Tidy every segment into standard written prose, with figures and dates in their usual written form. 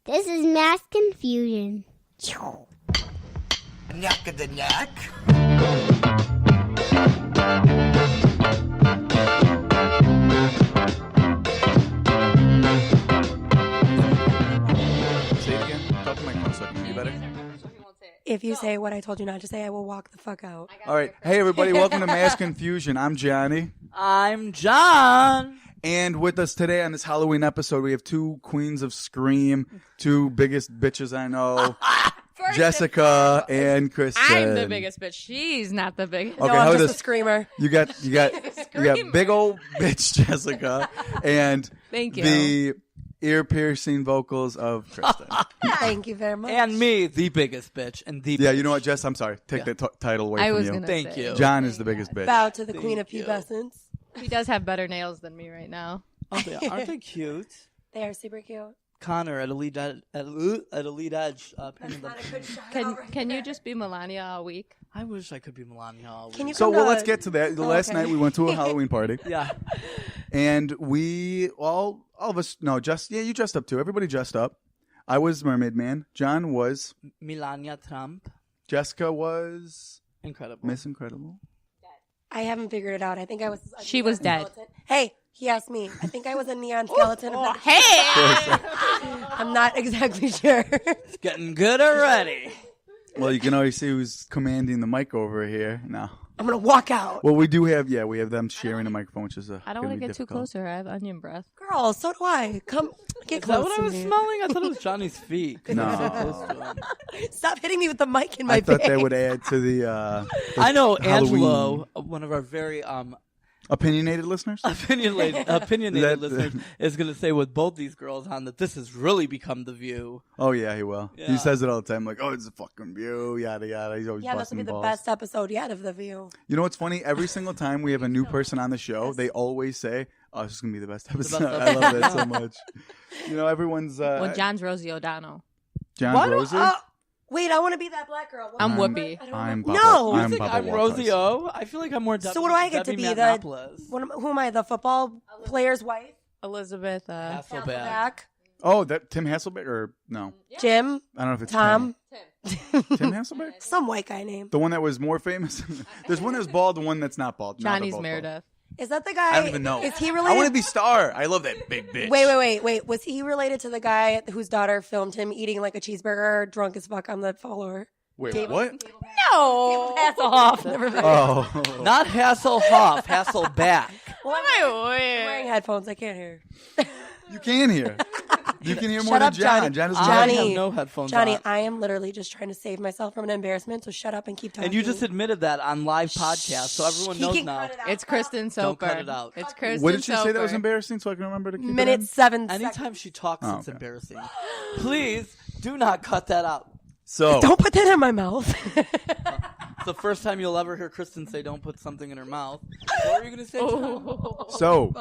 This is mass confusion. Knack of the knack. Say it again. Talk to my phone so I can hear you better. If you say what I told you not to say, I will walk the fuck out. All right. Hey, everybody. Welcome to Mass Confusion. I'm Johnny. I'm John. And with us today on this Halloween episode, we have two queens of scream, two biggest bitches I know, Jessica and Kristen. I'm the biggest bitch. She's not the biggest. Okay, No, I'm how just this? a screamer. You got big old bitch Jessica and Thank you. the ear-piercing vocals of Kristen. Thank you very much. And me, the biggest bitch. And the Yeah, bitch. you know what, Jess? I'm sorry. Take the title away I from was you. gonna Thank say. you. John is the biggest bitch. Bow to the queen of you. pubescence. He does have better nails than me right now. Oh, aren't they cute? They are super cute. Connor at Elite Edge. Painted That's them. not a good shout out right Can there. you just be Melania all week? I wish I could be Melania all week. Can you So, come well, to- let's get to that. The last okay. night we went to a Halloween party. Yeah. And we all of us, no, you dressed up too. Everybody dressed up. I was Mermaid Man. John was. Melania Trump. Jessica was Incredible. Miss Incredible. I haven't figured it out. I think I was. a She neon was dead. skeleton. Hey, he asked me. I think I was a neon skeleton. Hey! I'm not exactly sure. It's getting good already. Well, you can always see who's commanding the mic over here. No. I'm gonna walk out. Well, we do have, we have them sharing the microphone, which is I don't want to get too close to her. I have onion breath. Girl, so do I. Come, get Is that close what to I was me. smelling? I thought it was Johnny's feet. 'Cause No. I'm so close to him. Stop hitting me with the mic in my I thought face. that would add to the I know Halloween. Angelo, one of our very Opinionated listeners. opinionated That- listeners, is going to say with both these girls on that this has really become the view. Oh yeah, he will. Yeah. He says it all the time, like, "Oh, it's a fucking view," yada yada. He's always Yeah, this will busting be the balls. best episode yet of The View. You know what's funny? Every single time we have a new person on the show, they always say, "Oh, this is gonna be the best episode." best I love that so much. You know, everyone's Well, John's Rosie O'Donnell. John Why do- Rosie. Wait, I want to be that black girl. What I'm am I? Whoopi. I don't I'm know. Bubba. No. You I'm think Bubba I'm Walters. Rosie O? I feel like I'm more So what do I get to Debbie be? Matenopoulos. Who am I? The football player's wife? Elizabeth. Hasselbeck. Hasselbeck? Oh, that Tim Hasselbeck or no? Jim? I don't know if it's Tom? Tim Hasselbeck. Some white guy name. The one that was more famous. There's one that's bald, the one that's not bald. Now they're Johnny's both bald. Meredith. Is that the guy? I don't even know. Is he I related? want to be Star. I love that big bitch. Wait. Was he related to the guy whose daughter filmed him eating like a cheeseburger drunk as fuck on the floor? Wait, what? No. Hasselhoff. Never mind. Oh, Not Hasselhoff, Hasselback. Well, I'm wearing headphones. I can't hear. you can hear. You can hear more Shut than up, John. Johnny. John doesn't Johnny. I have- have no headphones Johnny, on. I am literally just trying to save myself from an embarrassment, so shut up and keep talking. And you just admitted that on live podcast, so everyone He knows can now. cut it out. It's Kristen Soper. cut it out. It's Kristen What did she say that was Soper. embarrassing so I can remember to keep Minute it in? 7 Anytime seconds. she talks, Oh, it's okay. embarrassing. Please do not cut that out. So, Don't put that in my mouth. It's the first time you'll ever hear Kristen say, "Don't put something in her mouth." What were you going to say, John? so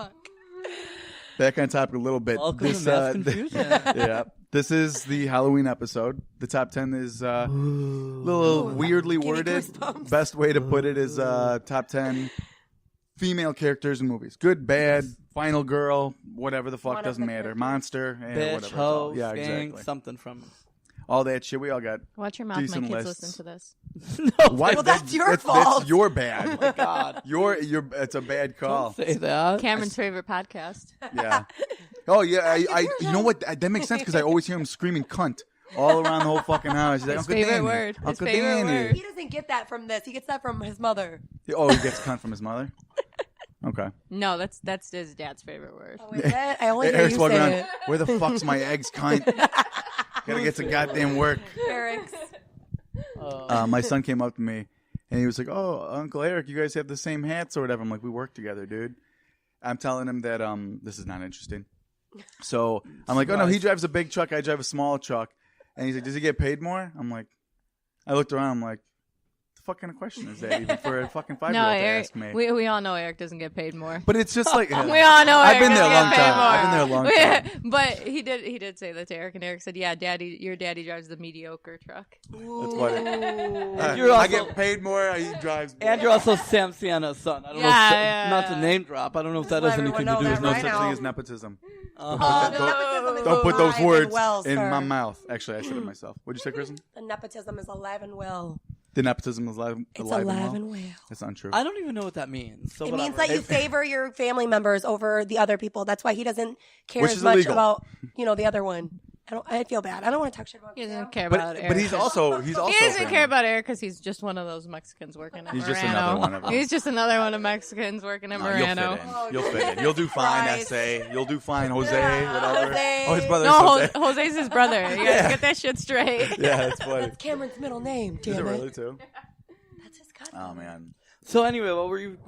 back on topic a little bit. Welcome This, to Mass Confusion. yeah. This is the Halloween episode. The top 10 is a little weirdly Give me worded. goosebumps. Best way to put it is top 10 female characters in movies. Good, bad, final girl, whatever the fuck, One of doesn't the matter. characters. Monster, Bitch, whatever. it's hoe, all- yeah, skank, exactly. something from. All that shit. We all got. Watch your mouth. My Decent kids lists. listen to this. Why? Well, that's your fault. That's your bad. God, You're. It's a bad call. don't say that. Cameron's favorite podcast. Yeah. Oh yeah. You know what? That makes sense because I always hear him screaming "cunt" all around the whole fucking house. He's like, His Uncle favorite Danny. word. His Uncle favorite Danny. word. He doesn't get that from this. He gets that from his mother. Oh, he gets cunt from his mother. Okay. No, that's his dad's favorite word. Oh, is that? I only hear Eric's you walking say around. it. Where the fuck's my eggs, cunt? Gotta get to goddamn work. Eric's. My son came up to me and he was like, "Oh, Uncle Eric, you guys have the same hats or whatever." I'm like, "We work together, dude." I'm telling him that this is not interesting. So I'm like, "Oh no, he drives a big truck, I drive a small truck." And he's like, "Does he get paid more?" I'm like, I looked around, I'm like, "The fuck kind of question is that even for a fucking 5-year-old No, to Eric. ask me? We all know Eric doesn't get paid more. But it's just like We all know I've Eric been there a doesn't long get paid time. more. I've been there a long time. But he did say that to Eric, and Eric said, "Yeah, your daddy drives the mediocre truck." That's funny. You're I also- get paid more. He drives more. And you're also Sam Sienna's son. I don't know. Yeah, Not to name drop. I don't know if that Let has anything to everyone do know with There's no right such now. thing as nepotism. Nepotism is Don't put those alive and words well, in sir. my mouth. Actually, I said it myself. What'd you say, Kristen? The nepotism is alive and well. The nepotism is alive, It's alive alive and and well. well. That's untrue. I don't even know what that means. So It whatever. means that you favor your family members over the other people. That's why he doesn't care Which as is much illegal. about the other one. I feel bad. I don't want to talk shit about He him. doesn't care but about Eric. but he's also He doesn't care about Eric because he's just one of those Mexicans working at He's Morano. just another one of them. He's just another one of Mexicans working at No, Morano. You'll fit in. You'll do fine, Christ. SA. You'll do fine, Jose. Yeah, Whatever. Jose. Oh, his brother's No, Jose. Jose's his brother. You gotta get that shit straight. Yeah, that's funny. That's Cameron's middle name. Damn Is it it. really too? That's his cousin. Oh man. So anyway, what were you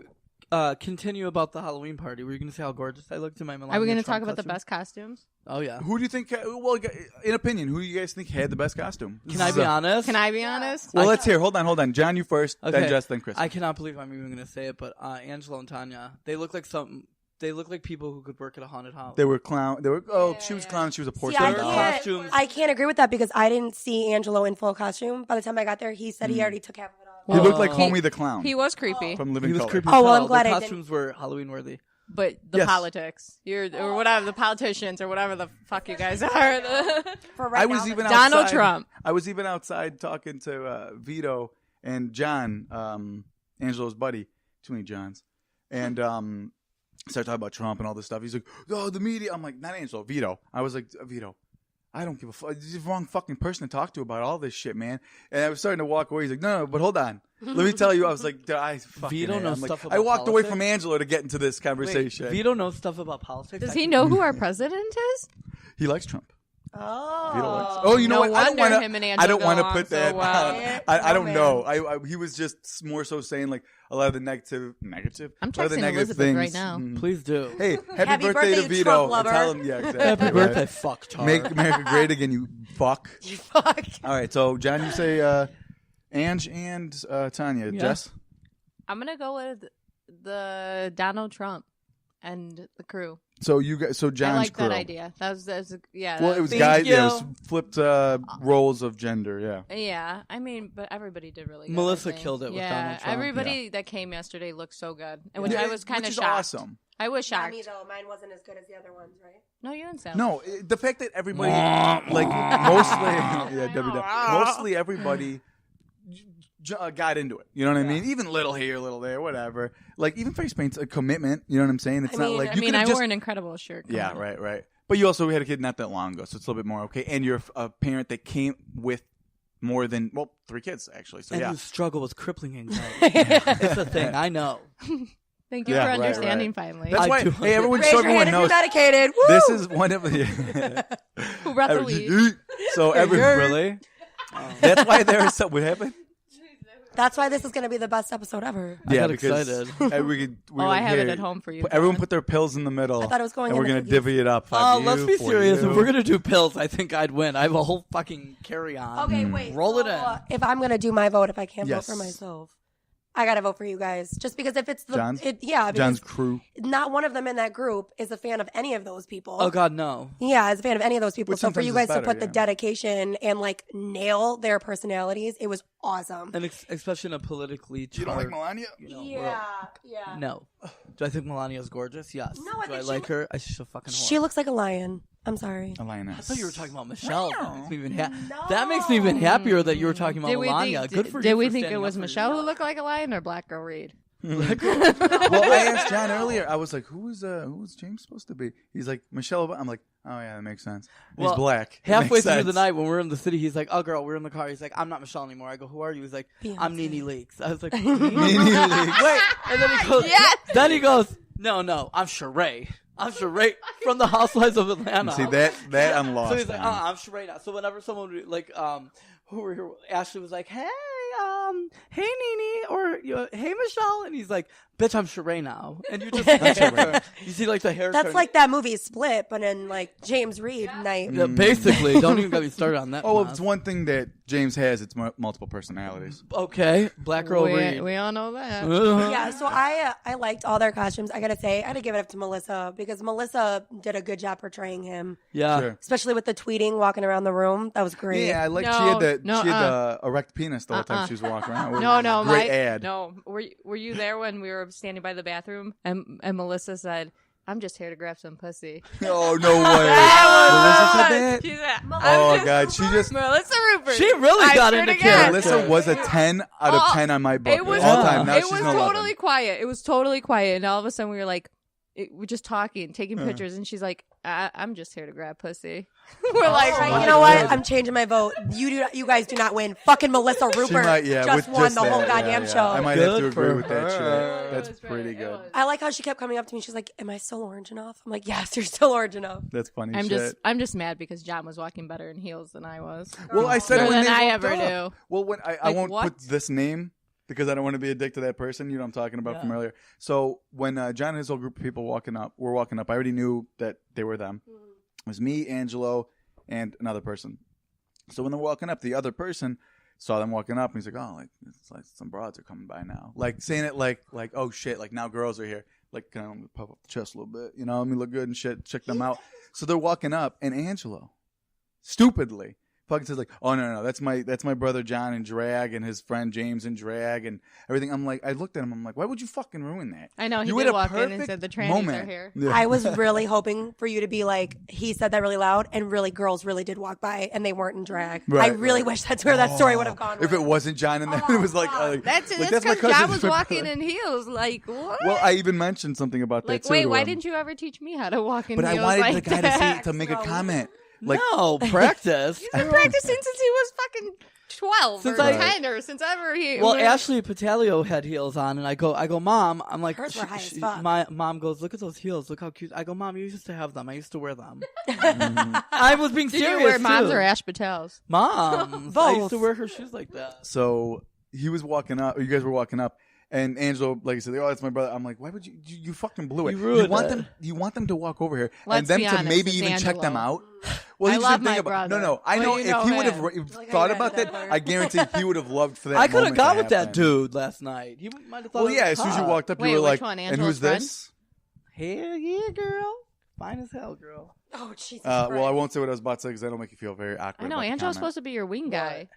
continue about the Halloween party? Were you going to say how gorgeous I looked in my Melania Are we going to Trump talk about the costume? best costumes? Oh yeah. Who do you think? Well, in opinion, who do you guys think had the best costume? Can I be honest? Can I be honest? Well, let's hear. Hold on. John, you first. Okay. Then Jess, then Chris. I cannot believe I'm even going to say it, but Angela and Tanya, they look like people who could work at a haunted house. They were clown. They were. Oh, she was clown. She was a See, porcelain doll. Costumes. I can't agree with that because I didn't see Angelo in full costume. By the time I got there, he said he already took half of it off. He looked like He- Homie the Clown He was creepy, from Living He was Color. creepy. Oh, well, as I'm hell. glad the I didn't- costumes were Halloween worthy. but the Yes. politics, or whatever, the politicians or whatever the fuck you guys are. For right I was now, even Donald outside, Trump. I was even outside talking to Vito and John, Angelo's buddy. Too many Johns. And started talking about Trump and all this stuff. He's like, "Oh, the media." I'm like, "Not Angelo, Vito." I was like, "Vito, I don't give a fuck. You're the wrong fucking person to talk to about all this shit, man." And I was starting to walk away. He's like, "No, but hold on. Let me tell you." I was like, I fucking Vito knows I'm like, stuff I about walked away politics? from Angelo to get into this conversation. Wait, Vito knows stuff about politics. Does he know who our president is? He likes Trump. Vito likes. Oh. Oh, you know No what? I don't wonder want him and to. Angelo I don't want to go put on so that. well. on. I Oh, don't man. know. He was just more so saying like a lot of the negative. I'm a lot of the texting negative Elizabeth things. right now. Mhm. Please do. Hey, happy Happy birthday to birthday, Vito. Trump And lover. tell him, yeah, exactly. Happy right. birthday, fuck Tar. Make America great again, you fuck. You fuck. All right, so John, you say Ange and Tanya. Yeah. Jess? I'm gonna go with the Donald Trump and the crew. So you guys, so John's I like crew. that idea. That was yeah. Well, that it was Thank guys. Yeah, it you. was flipped roles of gender. Yeah. Yeah, I mean, but everybody did really good. Melissa I think. killed it with yeah, Donald Trump. everybody that came yesterday looked so good, and which Yeah, I was kind which of is shocked. awesome. I was Not shocked. me though. Mine wasn't as good as the other ones, right? No, you didn't sound. No, the fact that everybody, like mostly, mostly everybody got into it. You know what I mean? Even little here, little there, whatever. Like even face paint's a commitment. You know what I'm saying? It's I not mean- like I you mean, could I have just. wore an incredible shirt. Come Yeah, on. right. But you also had a kid not that long ago, so it's a little bit more okay. And you're a parent that came with more than 3 kids actually. So And yeah. you struggle with crippling anxiety. It's a thing. I know. Thank you Yeah, for right, understanding. right. Finally, That's I why. do Hey, everyone, Raise so your hand everyone if you're knows. medicated. Woo! This is one of the. who brought the weed? So everyone really. That's why there is. What happened? That's why this is going to be the best episode ever. I got because excited. we I have it at home for you. Everyone put their pills in the middle. I thought it was going and in we're the gonna cookies. divvy it up. Oh, 5 let's you, be 4 serious. you. If we're gonna do pills, I think I'd win. I have a whole fucking carry on. Okay, wait. Roll it so, in. If I'm going to do my vote, if I can't Yes. vote for myself, I got to vote for you guys. Just because if it's the. John's? Because John's crew. not one of them in that group is a fan of any of those people. Oh God, no. Yeah, as a fan of any of those people. Which So for sometimes you is guys to better, put the yeah. dedication and like nail their personalities, it was awesome. And especially in a politically charged. You don't like Melania? Yeah. world. No. Do I think Melania's gorgeous? Yes. No, I Do I think like her? She's a fucking whore. She looks like a lion. I'm sorry. A lioness. I thought you were talking about Michelle. That makes me even, No. that makes me even happier that you were talking about Did we Melania. think? Good for you. Did we for think it standing was up for Michelle who yourself. looked like a lion or Black Girl Reid? Well, I asked John earlier. I was like, "Who was James supposed to be?" He's like, "Michelle." I'm like, "Oh yeah, that makes sense." He's Well, black. It Halfway makes through sense. the night when we're in the city, he's like, "Oh, girl, we're in the car." He's like, "I'm not Michelle anymore." I go, "Who are you?" He's like, "I'm Beyonce. Nene Leakes." I was like, Nene Leakes. Wait, and then he goes, Yes! Then he goes, "No, I'm Sheree. I'm Sheree from the Housewives of Atlanta." See that I'm lost. So he's like, on. I'm Sheree now. So whenever someone would, like, who were here, Ashley was like, "Hey, hey Nene, or hey Michelle, and he's like, bitch, I'm Sheree now, and you just you see like the hair. That's like that movie Split, but in like James Reid night. Yeah, basically. Don't even get me started on that. Oh, well, it's one thing that James has. It's multiple personalities. Okay, Black Girl Reid. We all know that. Yeah, so I liked all their costumes. I gotta say, I had to give it up to Melissa because Melissa did a good job portraying him. Yeah. Sure. Especially with the tweeting, walking around the room. That was great. Yeah, I like she No, had no, the erect penis the whole time she was walking around. No, great ad. No, were you there when we were standing by the bathroom and Melissa said, "I'm just here to grab some pussy." Oh no way! Melissa said that. She said, Oh god, she just Melissa Rupert. She really I got swear into to character. God. Melissa was a 10 out of 10 on my book It was all time. Now it she's was an 11. totally quiet. It was totally quiet, and all of a sudden we were like, we're just talking, taking pictures, and she's like, "I'm just here to grab pussy." We're like, Right, you know what? I'm changing my vote. You guys do not win. Fucking Melissa Rupert just with won the whole that, goddamn show. I might have to Good agree for with that her. shit. That's It was pretty great. It good. was. I like how she kept coming up to me. She's like, "Am I still orange enough?" I'm like, "Yes, you're still orange enough." That's funny I'm shit. just mad because John was walking better in heels than I was. Well, I said it More when than they I walked ever up. do. Well, when I Like, won't what? put this name because I don't want to be a dick to that person. You know what I'm talking about from earlier. So when John and his whole group of people were walking up, I already knew that they were them. It was me, Angelo, and another person. So when they're walking up, the other person saw them walking up, and he's like, "Oh, like it's like some broads are coming by now." Like saying it like oh shit, like now girls are here. Like kind of puff up the chest a little bit, you know? I mean, look good and shit. Check them out. So they're walking up, and Angelo, stupidly, fucking says like, "Oh no, that's my brother John in drag and his friend James in drag and everything." I'm like, I looked at him. I'm like, why would you fucking ruin that? I know he You had did a walk in and perfect said the trannies moment. are here. Yeah. I was really hoping for you to be like, he said that really loud, and really girls really did walk by, and they weren't in drag. Right, I really right. wish that's where that story would have gone. If it wasn't John and then it was like, That's like, that's my because John cousin, was my walking brother. in heels. Like what? Well, I even mentioned something about like that too. wait, to why him. didn't you ever teach me how to walk in But I heels wanted like the guy that? to make a comment. Like, No, practice. He's been practicing since he was fucking 12 Since or I- 10 or since ever he. Well, Ashley Patalio had heels on, and I go, Mom, I'm like, Hers were high as she- fuck. my mom goes, look at those heels, look how cute. I go, Mom, you used to have them. I used to wear them. I was being Did serious. you wear moms too. or Ash Patels? Moms. I used Both. to wear her shoes like that. so he was walking up, or you guys were walking up, and Angelo, like I said, "Oh, that's my brother." I'm like, "Why would you fucking blew it? You ruined want it. them? You want them to walk over here Let's and them be to honest, maybe it's even check them Angelo. out?" Well, I he love should my think about. brother. No, I Well, know you if know he would him. have Like, thought I about got that, that. I guarantee he would have loved for that. I could have moment got to with that happen. dude last night. He might have thought. Well, it yeah. was As soon as you hot. walked up, Wait, you were which like, one? "And Angelo's who's friend? this?" Hell yeah, girl. Fine as hell, girl. Oh Jesus! Well, I Christ. won't say what I was about to say because that'll make you feel very awkward. I know about the Angelo's comment. supposed to be your wing guy.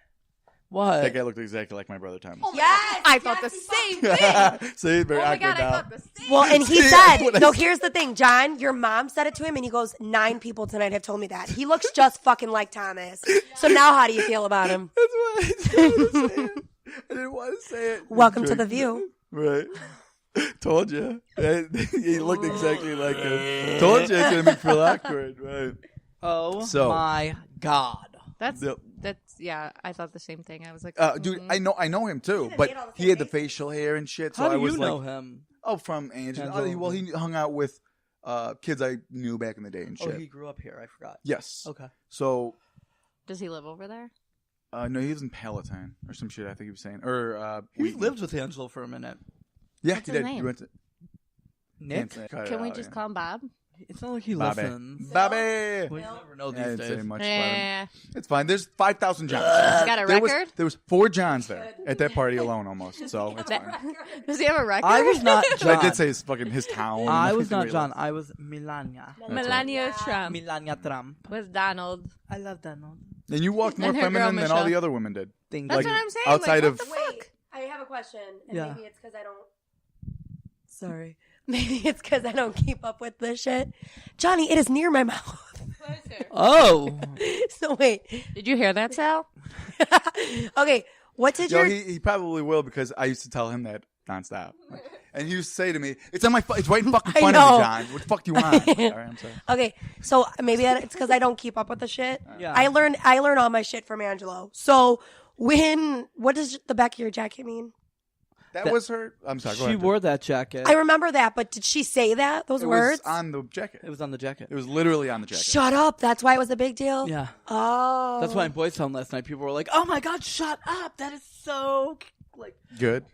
What? That guy looked exactly like my brother Thomas. Yes, I thought the same thing. See, very Oh my awkward god, I now. thought the same. Well, and he See, that's what said, I no, said. here's the thing, John, your mom said it to him, and he goes, 9 people tonight have told me that. He looks just fucking like Thomas. So now how do you feel about him? That's what I didn't want to say it. I didn't want to say it. Welcome to The View. Right. Told you. He looked exactly like him. Told you it's going to make you feel awkward. Right. Oh So- my god. That's Yep. yeah. I thought the same thing. I was like, Dude, I know him too, They but made all the he same had the faces. facial hair and shit. So How I do was you like, know him? oh, from Angelo. Angelo. Well, he hung out with kids I knew back in the day and Oh, shit. he grew up here. I forgot. Yes. Okay. So, does he live over there? no, he lives in Palatine or some shit. I think he was saying, or He Wheaton. lived with Angelo for a minute. Yeah, What's he his did. He name? went to. Nick? Can't say- cut it Can we out, just yeah. call him Bob? It's not like he Bobby. listens. Bobby. We never know I these didn't say days. much about him. Eh. It's fine. There's 5,000 Johns. He's got a There record? was 4 Johns there at that party alone, almost. So it's fine. Does he have a record? I was not So John. I did say his town. and I was everything not we John. loved. I was Melania. Melania Trump Melania Trump. with Donald. I love Donald. And you walked more And her girl, feminine than all Michelle. the other women did. Things That's like what I'm saying. outside like, of- what the fuck? Wait, I have a question, and Yeah. maybe it's because I don't. Sorry. Maybe it's because I don't keep up with this shit. Johnny, it is near my mouth. Oh, So wait. Did you hear that, Sal? Okay, what did Yo, your... he probably will because I used to tell him that nonstop. Like, and he used to say to me, "It's on my. It's right in fucking I front of know. me, John. What the fuck do you want?" All right, I'm sorry. Okay, so maybe it's because I don't keep up with the shit. Yeah. I learn all my shit from Angelo. So what does the back of your jacket mean? That was her. I'm sorry. Go she ahead. wore that jacket. I remember that, but did she say those It words? was on the jacket. It was on the jacket. It was literally on the jacket. Shut up. That's why it was a big deal? Yeah. Oh. That's why in Boys Town last night people were like, "Oh my god, shut up! That is so Like Good.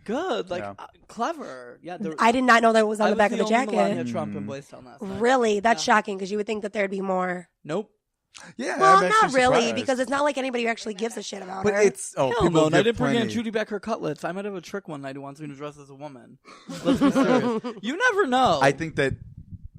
like Yeah. clever. Yeah, I did not know that was on the back of the only Melania jacket. Trump in Blaisdell last night. Really? That's shocking because you would think that there'd be more. Nope. Yeah. Well, I'm not actually really, surprised. because it's not like anybody who actually gives a shit about But her. it's Hell people no, and I give didn't bring plenty. Aunt Judy back her cutlets. I might have a trick one night who wants me to dress as a woman. Let's be serious. You never know. I think that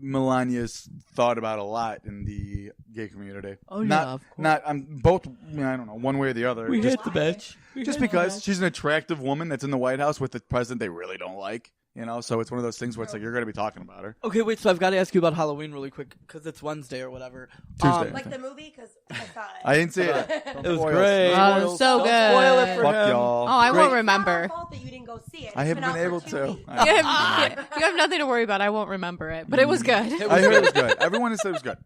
Melania's thought about a lot in the gay community. Oh, yeah, not, of course. not. I'm both. I don't know, one way or the other. we just, hit the bitch. just because she's an attractive woman that's in the White House with the president they really don't like. You know, so it's one of those things where it's like you're going to be talking about her. Okay, wait. So I've got to ask you about Halloween really quick because it's Wednesday or whatever. Tuesday. Like the movie? Because I saw it. I didn't see it. It was great. Oh, it was so Don't good. spoil it for Fuck him. y'all. Oh, I won't Great. remember. It's not our fault that you didn't go see it. I It's haven't been been out able for 2 to. weeks. You have nothing to worry about. I won't remember it, but it was good. I heard it was good. Everyone has said it was good.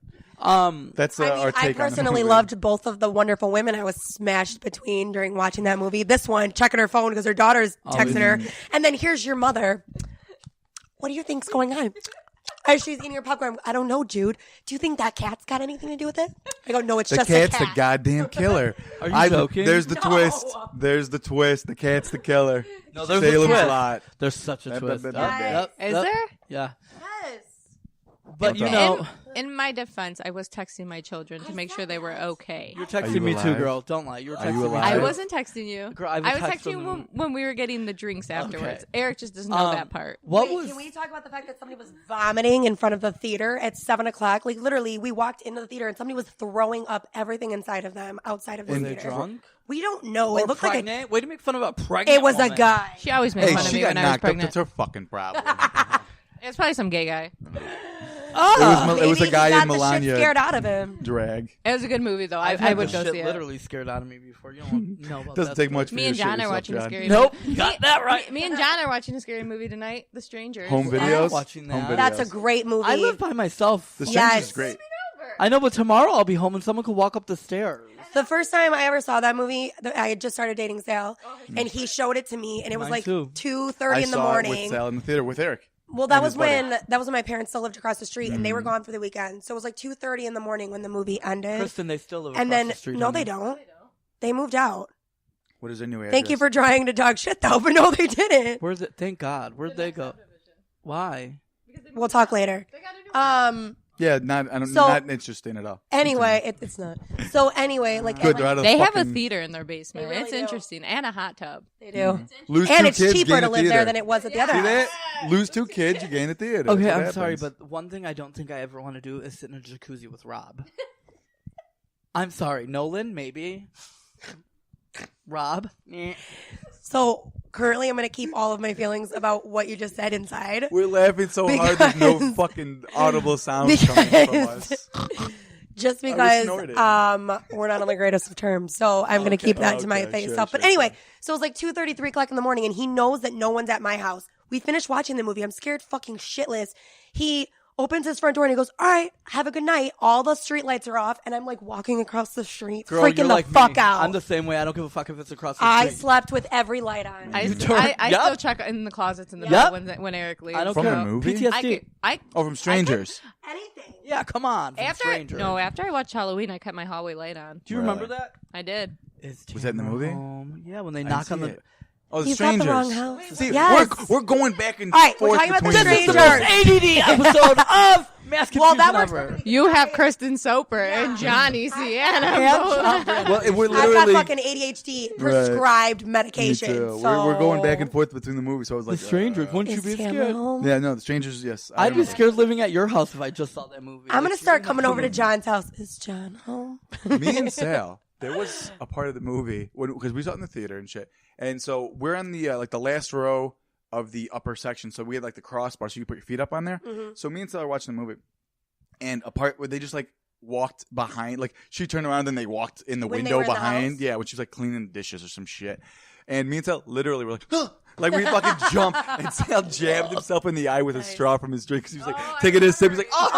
That's our I take personally on the movie. loved both of the wonderful women I was smashed between during watching that movie. This one, checking her phone because her daughter's texting her. And then here's your mother. What do you think's going on? As she's eating her popcorn, I don't know, Jude. Do you think that cat's got anything to do with it? I go, no, it's The just cat's a the cat. goddamn killer. Are you joking? There's the twist. There's the twist. The cat's the killer. No, there's Salem's a twist. Lot. There's such a twist. Is Is there? Yeah. Yes. But you know, In my defense, I was texting my children to make sure they were okay. you're Are texting you me too, alive? girl. Don't lie. You were Are you texting me. alive? I too. wasn't texting you. Girl, I was would text texting you them. when we were getting the drinks afterwards. Okay. Eric just doesn't know that part. What Wait, was? can we talk about the fact that somebody was vomiting in front of the theater at 7:00? Like literally, we walked into the theater and somebody was throwing up everything inside of them outside of the Were theater. they drunk? We don't know. Or It looked pregnant? Way to make fun of a like pregnant it was a woman. guy. She always made Hey, fun of she me got when I was knocked up. pregnant. That's her fucking problem. It's probably some gay guy. It was a Maybe guy he got in the shit Melania scared out of him. drag. It was a good movie, though. I've I had would the go shit see it. literally scared out of me before. You don't know about Doesn't that take much for Me you and to shit John are yourself, watching a John. scary Nope, movie. got that right. Me and John are watching a scary movie tonight, The Strangers. Home videos. watching that. Home videos. That's a great movie. I live by myself. The Strangers Yes. is great. I know, but tomorrow I'll be home and someone could walk up the stairs. The first time I ever saw that movie, I had just started dating Sal, and he showed it to me, and it was Mine like too. 2:30 I in the saw it with morning. Sal in the theater with Eric. Well, that and was his buddy. when my parents still lived across the street, and they were gone for the weekend. So it was like 2:30 in the morning when the movie ended. Kristen, they still live And across then the street. no, don't they don't. They moved out. What is their new address? Thank you for trying to talk shit though, but no, they didn't. Where's it? Thank God. Where'd they go? Why? We'll talk later. Yeah, not interesting at all. Anyway, it's not. So anyway, like Good. They're out of They have a fucking- theater in their basement. They really It's do. interesting. And a hot tub. they do, Lose and two it's kids, cheaper gain to a live theater. there than it was at the other See house. that? Lose two kids, you gain a theater. Okay, That's I'm what sorry, happens. but one thing I don't think I ever want to do is sit in a jacuzzi with Rob. I'm sorry. Nolan, maybe. Rob? Eh. So currently, I'm going to keep all of my feelings about what you just said inside. We're laughing so hard there's no Because- fucking audible sounds coming from us. Just because snorted. we're not on the greatest of terms. So I'm going to keep that to my okay, face sure, self. But sure, anyway, sure. so it was like 2:30, 3 o'clock in the morning, and he knows that no one's at my house. We finished watching the movie. I'm scared fucking shitless. He opens his front door and he goes, all right, have a good night. All the street lights are off. And I'm like walking across the street, Girl, freaking you're the like fuck me. out. I'm the same way. I don't give a fuck if it's across the I street. slept with every light on. I Yep. still check in the closets in the Yep. bed when Eric leaves. I don't From care. the movie? PTSD. Oh, from Strangers. Anything. Yeah, come on. From After Strangers. after I watched Halloween, I kept my hallway light on. Do you remember that? I did. Was that in the movie? Yeah, when they I knock didn't on see the. it. Oh, the You've got the Strangers. wrong house. See, Yes. we're going back and All right, we're forth talking about the between This is the Strangers. most ADD episode of Mass Confusion Well, that works ever. perfectly. You have Kristen Soper and Johnny Sienna. Well, we're I've got literally. fucking ADHD prescribed Me medication. too. So We're going back and forth between the movies, so I was The like, Strangers. Wouldn't you Is be Tamara scared? home? Yeah, no, the Strangers. Yes, I'd be scared living at your house if I just saw that movie. I'm Like, gonna start you're coming not over to coming. John's house. Is John home? Me and Sal, there was a part of the movie because we saw it in the theater and shit, and so we're on the like the last row of the upper section. So we had like the crossbar, so you put your feet up on there. Mm-hmm. So me and Sal are watching the movie, and a part where they just like walked behind, like she turned around and they walked in the When they window were in the behind, house? yeah, when she was like cleaning the dishes or some shit. And me and Sal literally were like, huh! Like we fucking jumped, and Sal jabbed himself in the eye with a straw from his drink because he was like taking a sip. He's like, oh.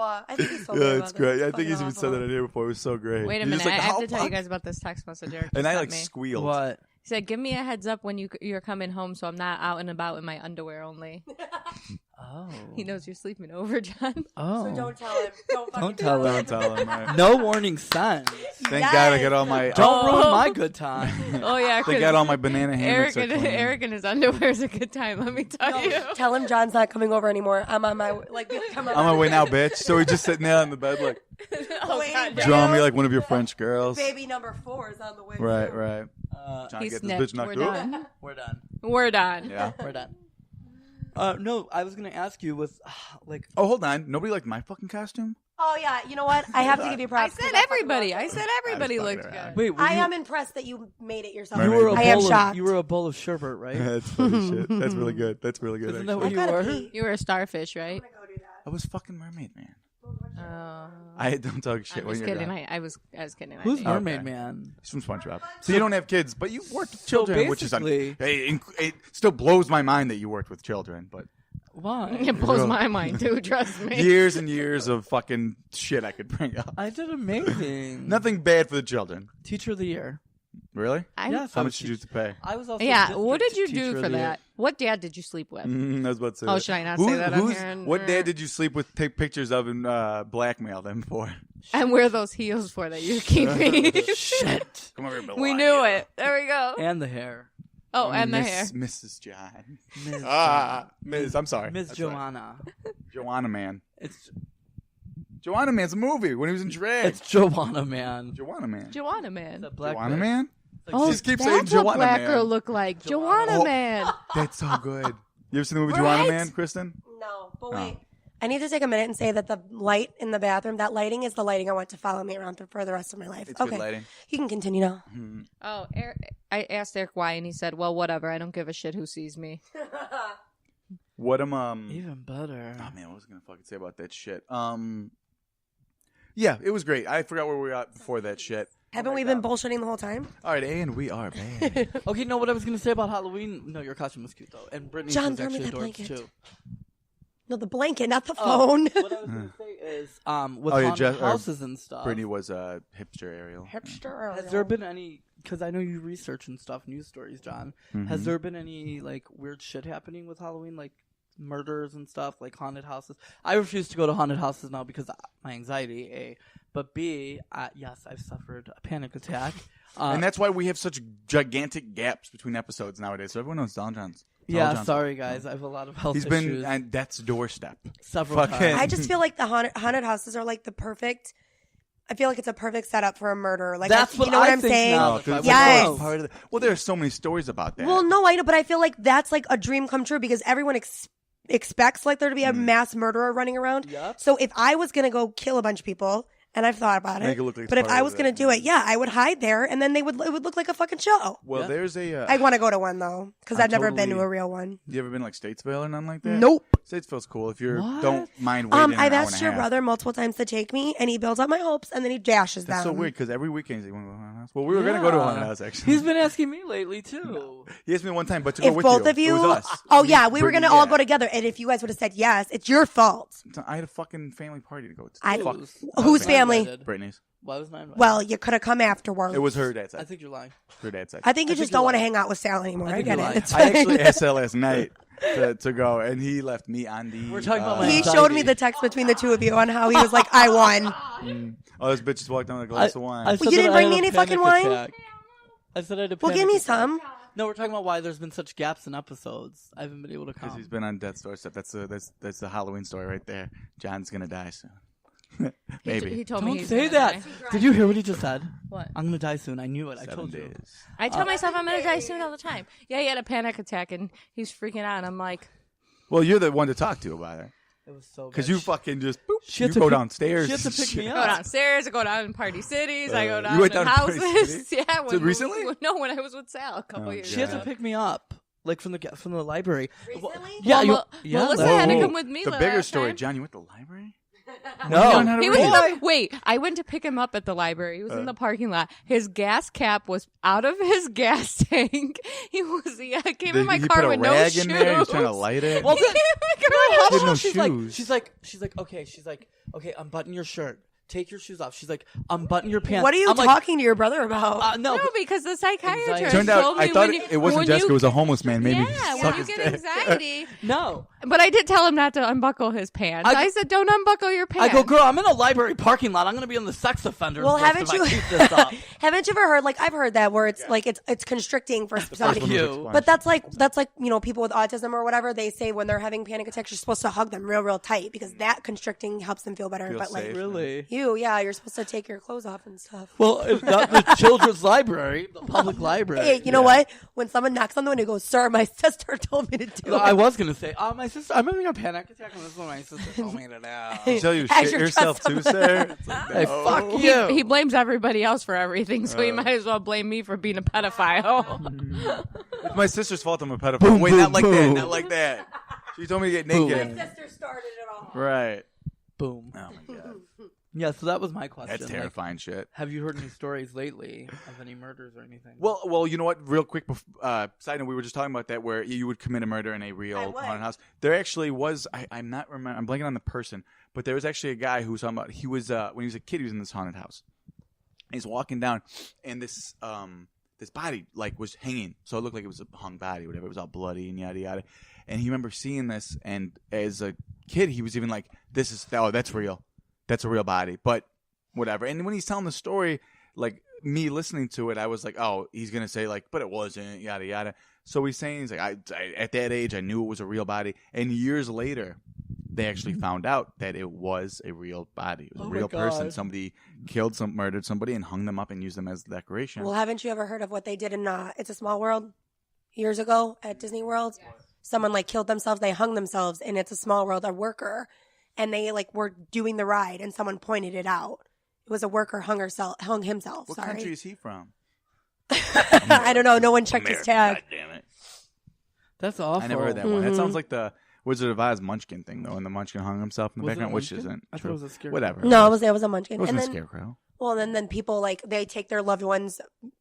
Oh, I think he's so Yeah, it's great. I think he's even said that in in here before. It was so great. Wait a He's minute, just like, I have "How to tell you fuck?" guys about this text message Eric And just I sent like me. squealed. What? said, "Give me a heads up when you're coming home, so I'm not out and about in my underwear only." Oh. He knows you're sleeping over, John. Oh. So don't tell him. Don't fucking tell him. Don't tell him. Right? No warning signs. Thank God I got all my. Don't ruin my good time. Oh yeah, They got all my banana hammocks. Eric in his underwear is a good time. Let me tell you. Tell him John's not coming over anymore. I'm on my I'm on my way now, bitch. So he's just sitting there on the bed, like drawing me like one of your French girls. Baby number 4 is on the way. Right, right. He Trying to get this sniffed. bitch knocked We're out. done. We're done. We're done. Yeah. We're done. No, I was gonna ask you with like. Oh, hold on. Nobody liked my fucking costume. Oh yeah, you know what? I have to give you I props. said 'cause everybody. I fucking said everybody I was looked fucking good. Wait, were I you, am impressed that you made it yourself. you were a I am bowl of, shocked. you were a bowl of sherbet, right? That's funny shit. That's really good. That's really good. Isn't that actually. what you I gotta were? pee. You were a starfish, right? I'm gonna go do that. I was fucking mermaid man. Oh. I don't talk shit I'm when just you're kidding. done. I was kidding. I Who's did. Mermaid Okay. Man? He's from SpongeBob. So you don't have kids, but you worked with So children, which is basically- it still blows my mind that you worked with children, but Why? It blows my mind too. Trust me. years and years of fucking shit I could bring up. I did amazing. Nothing bad for the children. Teacher of the year. Really? Yes. How much did you have to pay? I was also. Yeah. What did district you teacher do of for the year. that? What dad did you sleep with? I was about to say Oh, that. should I not say that on here? What dad did you sleep with, take pictures of, and blackmail them for? And where are those heels for that you're keeping? Shit. Come over here, We knew it. There we go. And the hair. Oh, and the hair. Mrs. John. Ms. Ms. I'm sorry. Ms. That's right. Joanna. Joanna Man. It's Joanna Man's a movie when he was in drag. it's Joanna, man. Joanna Man. Joanna Man. That black Joanna bitch. Man? Oh, Just keep that's saying what Joanna Black Man. Girl look like. Joanna Oh. Man. That's so good. You ever seen the movie Joanna Right? Man, Kristen? No, but Oh. wait. I need to take a minute and say that the light in the bathroom, that lighting is the lighting I want to follow me around for the rest of my life. It's okay. good lighting. You can continue now. Oh, I asked Eric why, and he said, "Well, whatever. I don't give a shit who sees me." What Even better. Oh man, what was I gonna fucking say about that shit? Yeah, it was great. I forgot where we were at before that shit. Haven't we been bullshitting the whole time? All right, and we are bad. Okay, no, what I was gonna say about Halloween. No, your costume was cute though, and Brittany's John, was throw me actually that adorable blanket. too. No, the blanket, not the Oh, phone. what I was gonna say is, with Oh, yeah, haunted Jeff- houses and stuff. Brittany was a hipster Ariel. Hipster. Has there been any? Because I know you research and stuff, news stories, John. Has there been any like weird shit happening with Halloween, like murders and stuff, like haunted houses? I refuse to go to haunted houses now because of my anxiety. A, but B, yes, I've suffered a panic attack. And that's why we have such gigantic gaps between episodes nowadays. So everyone knows Don John's. yeah, sorry guys, I have a lot of health He's issues. been on death's doorstep. several fucking- times. I just feel like the haunted houses are like the perfect. I feel like it's a perfect setup for a murder. Like That's you know what I I'm think saying? now, No, if I 'cause Yes. it's part of the, well, there are so many stories about that. Well, no, I know, but I feel like that's like a dream come true because everyone expects like there to be a mass murderer running around. Yep. So if I was gonna go kill a bunch of people, and I've thought about Make it, it look like it's but if part I of was it. gonna do it, yeah, I would hide there, and then it would look like a fucking show. well, Yeah. there's a. I want to go to one though because I'm I've never been to totally- a real one. You ever been like Statesville or nothing like that? Nope. Statesville's cool if you What? don't mind waiting. I've an hour asked and a your half. brother multiple times to take me, and he builds up my hopes, and then he dashes That's them. so weird because every weekend he's like, "Want to go to a haunted house?" Well, we were gonna go to a haunted house actually. He's been asking me lately too. He asked me one time, but to go If with both you. of you, it was us. oh Me, yeah, we were Brittany, gonna all yeah. go together, and if you guys would have said yes, it's your fault. I had a fucking family party to go to. I- Fuck. Whose family? Brittany's. Why was mine? Well, you could have come afterwards. It was her dad's side. I think you're lying. Her dad's side. I think you I just think don't you're want to lying. hang out with Sal anymore. I I think get you're it. lying. It's I fine. actually asked her last night to go, and he left me on the. We're talking about my He anxiety. showed me the text between the two of you on how he was like, "I won." Oh, this bitch just walked down with a glass of wine. I said you that didn't I bring had me a any panic fucking wine? attack. I said I had a Well, panic give me attack. some. No, we're talking about why there's been such gaps in episodes. I haven't been able to Because come. he's been on death's doorstep. That's the Halloween story right there. John's gonna die soon. Maybe. He told me Don't he's say gonna that. die. Did you hear what he just said? What? I'm gonna die soon. I knew it. I 7 told you. days. I tell myself I'm gonna die soon all the time. Yeah, he had a panic attack and he's freaking out. And I'm like, Well, you're the one to talk to about it. It was so Because good. you fucking just boop, She had you to go pick- downstairs. she had to and pick shit. me I up. go downstairs, I go down in Party Cities, I go you down went in down to Party houses. City? Yeah, when recently? No, when I was with Sal a couple Oh, years She had ago. to pick me up, like from the library. Recently? Yeah, Well, Melissa last had to week. come with me The last bigger story, time. John. You went to the library? No, He was in the, wait, I went to pick him up at the library. He was in the parking lot. His gas cap was out of his gas tank. I came in my he car put a with no rag shoes. in there. He was trying to light it. Well, He came in my car with He had no she's shoes. like, okay, okay, unbutton your shirt. take your shoes off. She's like, unbutton your pants. What are you I'm like, talking to your brother about? no, No, because the psychiatrist Turned out told me I thought when it wasn't when Jessica. you- It was a homeless man. Maybe Yeah, suck when you his get dick. anxiety. no. But I did tell him not to unbuckle his pants. I- I said, don't unbuckle your I pants. go, girl, I'm in a library parking lot. I'm going to be on the sex offender Well, list haven't if you- I keep this up. Haven't you ever heard? Like I've heard that where it's like it's constricting for somebody. Fuck you. But that's like people with autism or whatever. They say when they're having panic attacks, you're supposed to hug them real tight because that constricting helps them feel better. Feel but like safe. Really? you're supposed to take your clothes off and stuff. Well, it's not the children's library, the public library. Hey, you know what? When someone knocks on the window, goes, "Sir, my sister told me to do I it." was going to say, my sister, I'm having a panic attack, and this is what my sister told me to do. Tell you As shit you're yourself dressed too, up. sir. It's like, Hey, no. fuck you. He blames everybody else for everything, so he might as well blame me for being a pedophile. It's my sister's fault I'm a pedophile. Wait, not like that. Not like that. She told me to get naked. My sister started it all. Right. Boom. Oh my god. Yeah, so that was my question. That's terrifying shit. Have you heard any stories lately of any murders or anything? Well, you know what? Real quick, side note, we were just talking about that, where you would commit a murder in a real would. haunted house. There actually was. I'm not remember. I'm blanking on the person, but there was actually a guy who was talking about. He was when he was a kid. He was in this haunted house. And he's walking down, and this body was hanging, so it looked like it was a hung body, whatever. It was all bloody and yada yada. And he remember seeing this, and as a kid, he was even like, that's real. That's a real body, but whatever. And when he's telling the story, like me listening to it, I was like, oh, he's going to say but it wasn't, yada, yada. So he's saying, he's like, I at that age, I knew it was a real body. And years later, they actually found out that it was a real body. It was a real person. Somebody murdered somebody and hung them up and used them as decoration. Well, haven't you ever heard of what they did in It's a Small World years ago at Disney World? Yes. Someone killed themselves. They hung themselves in It's a Small World, a worker. And they were doing the ride, and someone pointed it out. It was a worker hung himself. What Sorry. country is he from? I don't know. No one checked his tag. God damn it. That's awful. I never heard that one. That sounds like the Wizard of Oz Munchkin thing, though, and the Munchkin hung himself in the Was it a background, which Munchkin? isn't I thought true. it was a scarecrow. Whatever. No, it was a munchkin. It wasn't and a then, scarecrow. well, then people they take their loved ones'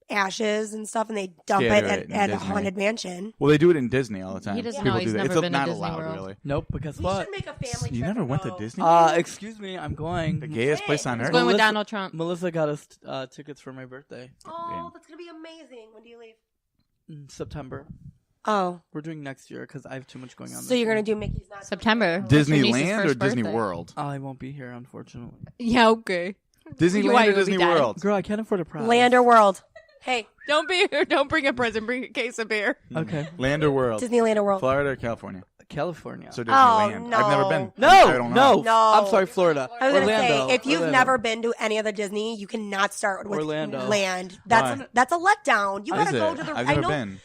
ashes and stuff, and they dump Scatter it it in at a Disney. haunted mansion. Well, they do it in Disney all the time. He doesn't People know. do He's that. never It's been to not Disney allowed, World. really. Nope, but guess We what? should make a family You trip never and went to go. Disney? Excuse me, I'm going. The gayest place on He's earth. Going with Melissa- Donald Trump. Melissa got us tickets for my birthday Oh, that's gonna be amazing. When do you leave? in September. Oh, We're doing next year because I have too much going on. so this you're gonna year. do Mickey's Not September. Your niece's Disneyland or first Disney birthday. World? I won't be here, unfortunately. Yeah, okay. Disneyland Why, or you would be Disney dead. World? Girl, I can't afford a prize. Land or World? Hey, Don't bring a present. Bring a case of beer. Okay. Land or World? Disneyland or World? Florida or California? California. So Disneyland. no. I've never been. No, I don't know. No. I'm sorry, Florida. I was gonna Orlando. say, if you've Orlando. never been to any other Disney, you cannot start with Orlando. Land. Why? That's a letdown. You Is gotta go it? to the. I've I never know, been.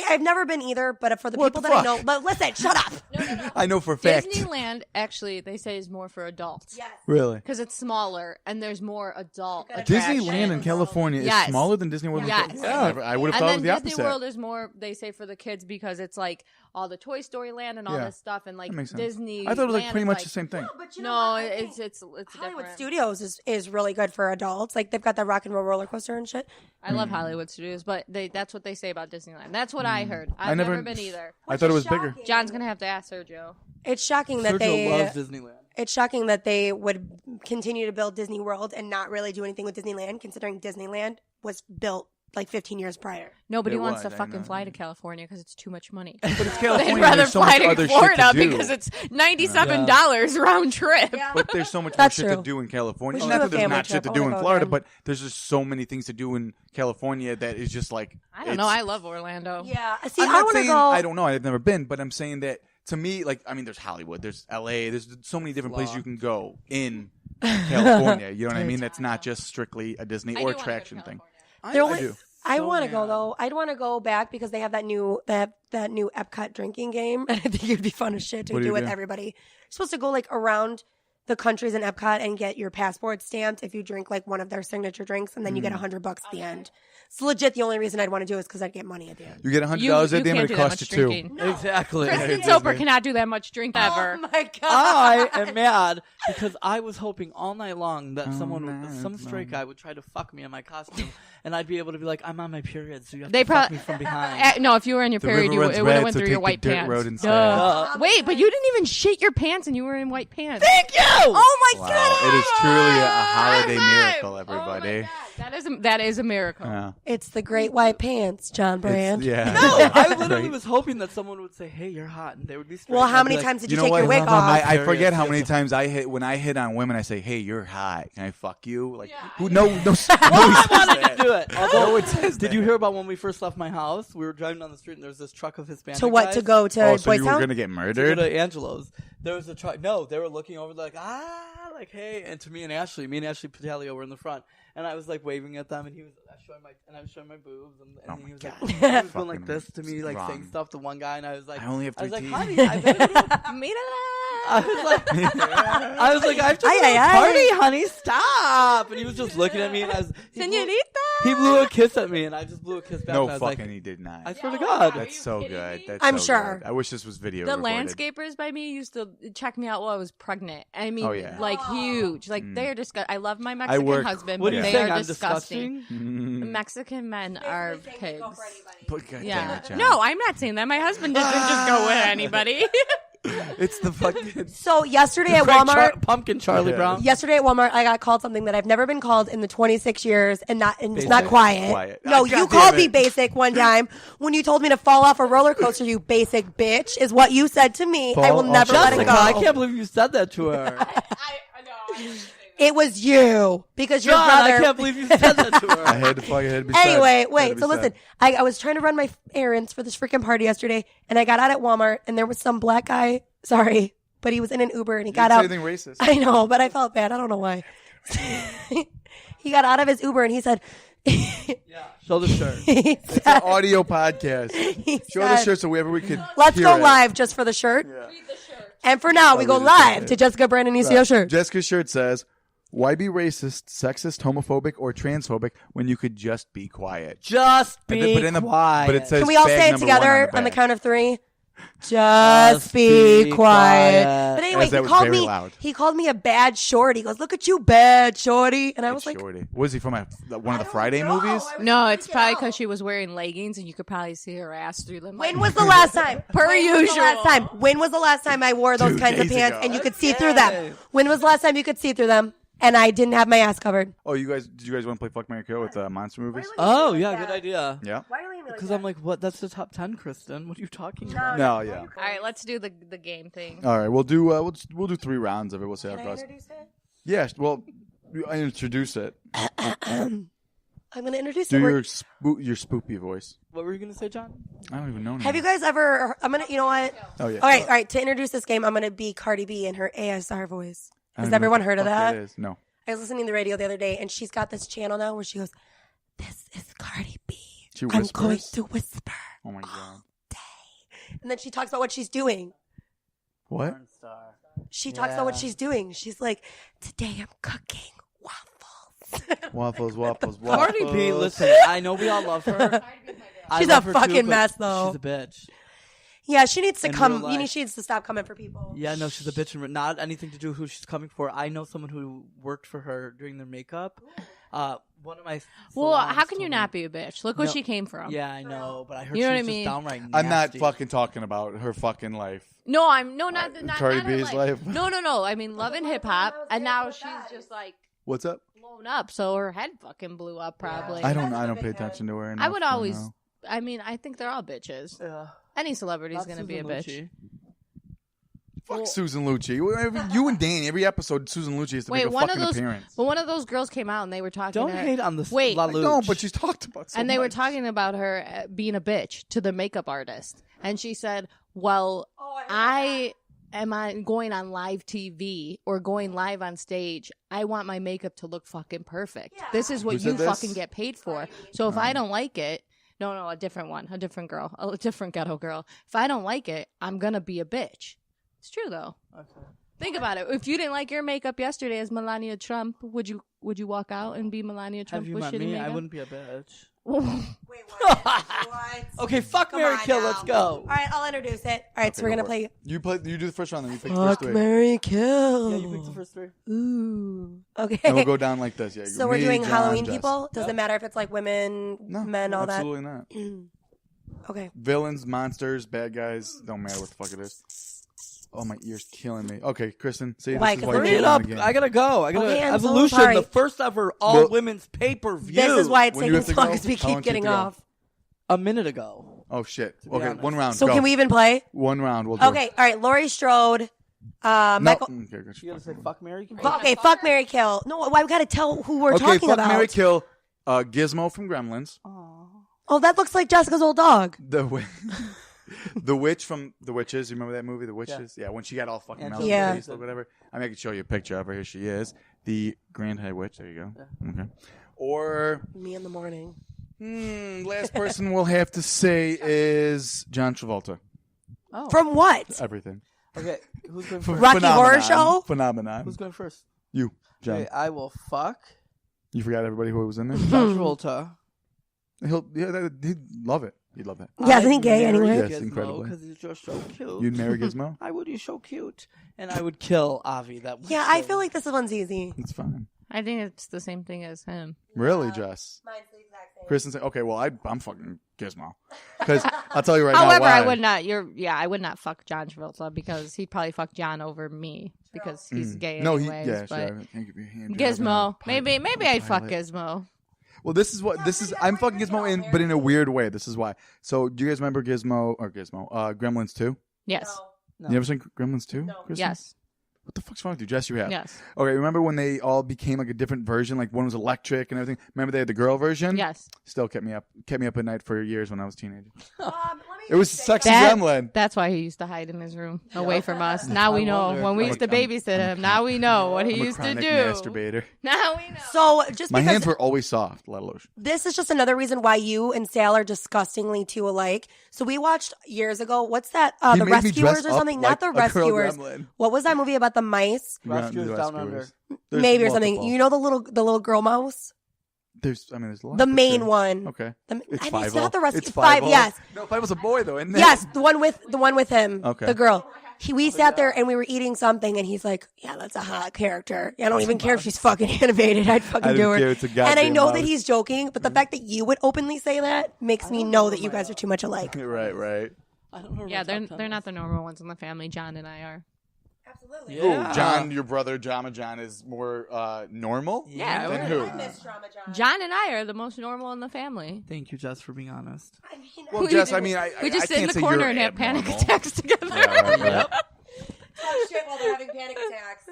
I've never been either, but for the What people the that I fuck? know, but listen, shut up. I know for a fact. Disneyland, actually, they say is more for adults. Yes. Really? Because it's smaller and there's more adult Disneyland attractions. Disneyland in California Yes. is smaller than Disney World. in Yes. California? I would have And thought it was then the Disney opposite. World is more, they say, for the kids because it's all the Toy Story Land and all Yeah. this stuff, and That makes sense. Disney. I thought it was Land pretty is much the same thing. But you know No, what? I it's think Hollywood different. Studios is really good for adults. Like they've got the Rock and Roll roller coaster and shit. I love Hollywood Studios, but that's what they say about Disneyland. That's what I heard. I I've never- never been either. I thought it was Shocking. bigger. John's gonna have to ask Sergio. It's shocking that Sergio loves Disneyland. It's shocking that they would continue to build Disney World and not really do anything with Disneyland, considering Disneyland was built 15 years prior. Nobody It wants was, to I fucking know. fly to California because it's too much money. But it's California. They'd rather There's so fly much to other Florida shit to do. because it's $97 round trip. But there's so much more That's shit to true. do in California. We should Not do a that there's family not shit trip. to I do wanna in go Florida, again. but there's just so many things to do in California that is just I don't know. I love Orlando. Yeah. See, I'm I not want to saying go. I don't know. I've never been, but I'm saying that to me, there's Hollywood, there's LA, there's so many different places you can go in California. You know what I mean? That's not just strictly a Disney I or do wanna go to attraction thing. California. I do. I So want to go mad. though. I'd want to go back because they have that new Epcot drinking game, and I think it'd be fun as shit to What do do you with do? everybody. You're supposed to go around the countries in Epcot and get your passport stamped if you drink one of their signature drinks, and then you get $100 at the end. It's legit. The only reason I'd want to do it is because I'd get money at the end. You get $100 You at the end, can't but do it that costs much you drinking. Exactly. Kristen Soper cannot do that much drink ever. Oh my god! I am mad because I was hoping all night long that some straight guy would try to fuck me in my costume, and I'd be able to be like, I'm on my period, so you have They to fuck probably me from behind. no. If you were in your The period, river runs it would have red, went so through take your the white dirt pants. road instead. Duh. Wait, but you didn't even shit your pants, and you were in white pants. Thank you! Oh my Wow. God. It is truly a holiday High miracle, five. everybody. Oh my God. That is a miracle. Yeah. It's the great white pants, John Brand. Yeah. No, I literally Right. was hoping that someone would say, "Hey, you're hot," and they would be straight. Well, and how I'd be many like, times did You you, know take what? your wig off? I forget Serious. how many times when I hit on women. I say, "Hey, you're hot. Can I fuck you?" Like, Yeah, who? No, I wanted to do it. No one says Did that. you hear about when we first left my house? We were driving down the street and there was this truck of Hispanic To what? guys. To go to Oh, so Boys you were Town? gonna get To go murdered? to Angelo's. There was a truck. No, they were looking over like, like, hey. And to me and Ashley Patalio were in the front. And I was like waving at them and I was showing my boobs and Oh he my was God. like, he was going like Fucking this to me, like wrong. saying stuff to one guy and I was like, I only have three teeth. honey, I was like, I have to Ay, go to ay, a ay. party, honey, stop. And he was just looking at me and he blew a kiss at me and I just blew a kiss back. No and I was fucking, like, he did not. I swear to God. That's you so kidding good. me? That's I'm so sure. good. I wish this was video. The recorded. landscapers by me used to check me out while I was pregnant. I mean, Oh, yeah. like huge. Like they're disgusting. I love my Mexican work- husband, What but are you they saying? are I'm disgusting. disgusting? Mexican men are pigs. But God Yeah. damn it, John. No, I'm not saying that. My husband doesn't just go with anybody. It's the fucking. So yesterday at Frank Walmart, Pumpkin Charlie Yeah. Brown. yesterday at Walmart, I got called something that I've never been called in the 26 years, and it's Basic. not quiet. Quiet. No, Ah, you God called damn me it. basic one time when you told me to fall off a roller coaster. You basic bitch is what you said to me. I will Fall never off let a it Jessica, go. I can't believe you said that to her. It was you because your John, brother. I can't believe you said that to her. I had to fucking had to be said. Anyway, Had to wait. be So said. listen, I was trying to run my errands for this freaking party yesterday, and I got out at Walmart, and there was some black guy. Sorry, but he was in an Uber, and he You got didn't out. say anything racist. I know, but I felt bad. I don't know why. He got out of his Uber, and he said, Show the shirt. he It's said, an audio podcast. he Show the said, shirt so we could. Let's hear go it. live just for the shirt. Yeah. And for now, we go read it. live to Jessica Brandon ECO shirt. Jessica's shirt says, "Why be racist, sexist, homophobic, or transphobic when you could just be quiet?" Just But be in the- quiet. but it says Can we all bag say it number together one on the back. count of three? Just be quiet. But anyway, As that he was called very me. loud. He called me a bad shorty. He goes, "Look at you, bad shorty." And I was like, Shorty. Was he from one of the Friday movies? No, it's probably because she was wearing leggings and you could probably see her ass through them. "When was the last time? Per When was the usual. last time? When was the last time I wore those 2 kinds of days pants ago. and you could see through them? When was the last time you could see through them and I didn't have my ass covered?" Oh, did you guys want to play Fuck, Marry, Kill with monster movies? Oh, yeah, good idea. Yeah. Why are you leaving me like Because that? I'm like, what? That's the top 10, Kristen. What are you talking about? No, yeah. All right, let's do the game thing. All right, we'll do we'll do 3 rounds of it. We'll see how Can it I goes. introduce it? Yeah, well, I introduce it. I'm going to introduce Do it. your spoopy voice. What were you going to say, John? I don't even know. Have you guys ever? I'm gonna. You know what? Oh yeah. All right. To introduce this game, I'm gonna be Cardi B in her ASR voice. I Has don't know everyone what heard the of fuck that? is. No. I was listening to the radio the other day, and she's got this channel now where she goes, "This is Cardi B. She I'm going whispers? to whisper." Oh my god. And then she talks about what she's doing. What? Porn star. She talks about what Yeah. she's doing. She's like, "Today I'm cooking waffles." Waffles. Cardi B, listen, I know we all love her. I She's love a her too, fucking but mess, though. She's a bitch. Yeah, she needs to In come. real life. She needs to stop coming for people. Yeah, no, she's a bitch and not anything to do with who she's coming for. I know someone who worked for her during their makeup. One of my Well, salons how can you told not me- be a bitch? Look where No. she came from. Yeah, I know, but I heard You know she what I was mean? just downright I'm not nasty. fucking talking about her fucking life. No, not Cardi not her B's life. No. I mean, loving hip hop, and now she's just like What's up? blown up, so her head fucking blew up. Probably. I don't pay attention to her. I would enough to always. know. I mean, I think they're all bitches. Yeah. Any celebrity's Not gonna be a Susan bitch. Lucci. Fuck Susan Lucci. You and Danny, every episode, Susan Lucci has to Wait, make a one of fucking those. appearance. But one of those girls came out and they were talking. Don't to her, hate on this. Wait. La I know, Lucci. but she's talked about so and they were much. talking about her being a bitch to the makeup artist, and she said, "Well, I am going on live TV or going live on stage. I want my makeup to look fucking perfect. This is what Who said you this? fucking get paid for. So if I don't like it." No, a different one, a different girl, a different ghetto girl. If I don't like it, I'm gonna be a bitch. It's true though. Okay. Think about it. If you didn't like your makeup yesterday as Melania Trump, would you walk out and be Melania Trump Have you with met shitty me? makeup? I wouldn't be a bitch. Wait, what? What? Okay, fuck, Come Mary, on kill. now. Let's go. All right, I'll introduce it. All right, so we're go gonna for it. play. You do the first round, then you pick the first Fuck, three. Mary, kill. Yeah, you picked the first three. Ooh. Okay. And we'll go down like this. Yeah. So me, we're doing John, Halloween Jess. people. Does it matter if it's like women, No, men, all absolutely not. that? Okay. Villains, monsters, bad guys, don't matter what the fuck it is. Oh, my ear's killing me. Okay, Kristen, say Why, this is 'cause why we're you're Hurry it in up. the game. I gotta go. Okay, I'm so Evolution, sorry. the first ever all-women's pay-per-view. This is why it's When you taking have so to long go? because we How long keep do you getting have to go? off. A minute ago. Oh, shit. be Okay, honest. one round. So go. can we even play? One round. We'll do Okay, all right. Laurie Strode, No. Michael. Okay, good. You gotta say fuck, Mary? Okay, fuck, Mary, kill. No, why we gotta tell who we're Okay, talking fuck, about? Mary, kill Gizmo from Gremlins. Oh, that looks like Jessica's old dog. The witch from The Witches. You remember that movie, The Witches? Yeah, when she got all fucking melted Yeah. face or whatever. I mean, I could show you a picture of her. Here she is. The Grand High Witch. There you go. Okay. Or Me in the morning. last person we'll have to say is John Travolta. Oh. From what? Everything. Okay, who's going first? Rocky Horror Show? Phenomenon. Who's going first? You, John. Okay, I will fuck You forgot everybody who was in there? John Travolta. He'd love it. He'd love that. Yeah, isn't he gay I'd marry anyway? Yes, Gizmo incredibly. because he's just so cute. You'd marry Gizmo? I would. He's so cute. And I would kill Avi. That was Yeah, so- I feel like this one's easy. It's fine. I think it's the same thing as him. Really, Jess? Mine's the exact same. Kristen said, okay, well, I'm fucking Gizmo. Because I'll tell you right now However, why. I would not. I would not fuck John Travolta because he'd probably fuck John over me because he's gay. No, anyways, yeah, but sure. Can't give you a hand Gizmo. driving Maybe I'd fuck pilot. Gizmo. Well, I'm fucking Gizmo, but in a weird way. This is why. So, do you guys remember Gremlins 2? Yes. No. You ever seen Gremlins 2? No. Kristen? Yes. What the fuck's wrong with you? Jess, you have. Yes. Okay, remember when they all became like a different version? Like one was electric and everything. Remember they had the girl version? Yes. Still kept me up at night for years when I was a teenager. Let me It was say sexy That- gremlin. That's why he used to hide in his room away from us. Now we know. wonder. When we I'm used a- to babysit him, now we know what he I'm a used to chronic do. masturbator. Now we know. So just My because hands were always soft, let alone. this is just another reason why you and Sal are disgustingly too alike. So we watched years ago. What's that? He The made me dress Rescuers or up something? like Not the a girl Rescuers. gremlin. What was that movie about the mice? Rescuers Down Under. There's Maybe or something. multiple. You know the little girl mouse? There's a lot. The for main sure. one. Okay. It's Five-O. not the Rescue. It's Five. Five-O. Yes. No, Five was a boy though, isn't it? Yes, the one with him. Okay. The girl. We sat there and we were eating something, and he's like, "Yeah, that's a hot character. I don't even care if she's fucking animated. I'd fucking I do don't her." care. It's a And I goddamn know mouse. that he's joking, but the fact that you would openly say that makes me know that you guys are too much alike. Right. I don't know. Yeah, they're not the normal ones in the family. John and I are. Absolutely. Yeah. Who? John, your brother, Drama John, is more normal. Yeah, Than we're- who? I miss Drama John. John and I are the most normal in the family. Thank you, Jess, for being honest. I mean, Well, We Jess, do- I mean, we just I sit in can't the say corner you're and have panic abnormal. attacks together. Yeah, right. talk shit while they're having panic attacks.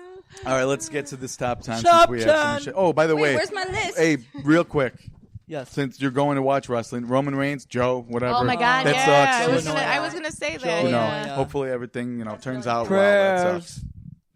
All right, let's get to this top 10 Top since we have so 10. much shit. Oh, by the Wait, way, where's my list? hey, real quick, Yes. since you're going to watch wrestling, Roman Reigns, Joe, whatever. Oh my God! that Yeah, sucks. I was gonna say that. You know, Yeah, hopefully everything turns out well. That Prayers. sucks.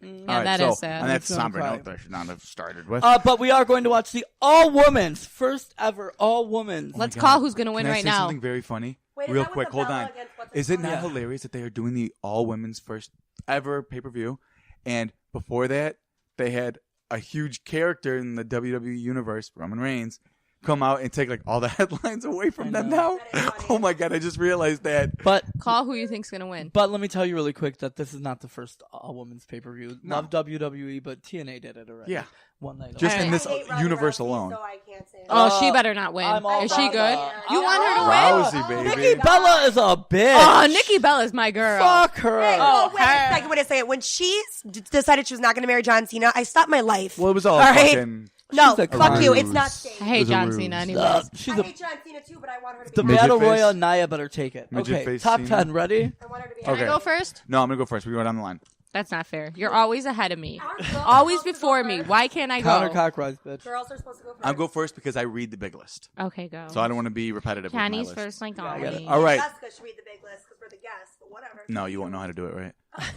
yeah that is sad. On that Makes me somber cry. note that I should not have started with. But we are going to watch the all-women's first ever all-women's. Let's God. call who's gonna win Can I right say now. something very funny? Wait, is Real that with quick, the hold Bella on. against what's Is it not Yeah. hilarious that they are doing the all women's first ever pay per view, and before that they had a huge character in the WWE universe, Roman Reigns, come out and take like all the headlines away from them now? That is funny. Oh my God! I just realized that. But Call who you think's gonna win. let me tell you really quick that this is not the first all-women's pay-per-view. No. Love WWE, but TNA did it already. Yeah. One night. Just only. in this I hate Ronda universe Rousey, alone. So I can't say it. Oh, she better not win. I'm all Is she about good? that. You want her to win? Rousey, baby. Nikki Bella is a bitch. Oh, Nikki Bella's my girl. Fuck her. Hey, Oh, wait a second. Wait a second. When she decided she was not going to marry John Cena, I stopped my life. Well, it was all right? fucking. No, She's a fuck you. ruse. It's not safe. I hate It was a John ruse. Cena anyways. She's I a hate John Cena too, but I want her to be the Midget battle face. royale. Naya better take it. Midget Okay, face top Cena. 10. Ready? I want her to be Can Okay. I go first? No, I'm gonna go first. We go down the line. That's not fair. You're always ahead of me. Girls are Always supposed to before go me. first. Why can't I Counter go? cockrise, bitch. Girls are supposed to go first. I'll go first because I read the big list, Okay, go. so I don't want to be repetitive. Johnny's with my first, list. like I get always. it. All right. Jessica should read the big list because we're the guests, but whatever. No, you won't know how to do it right.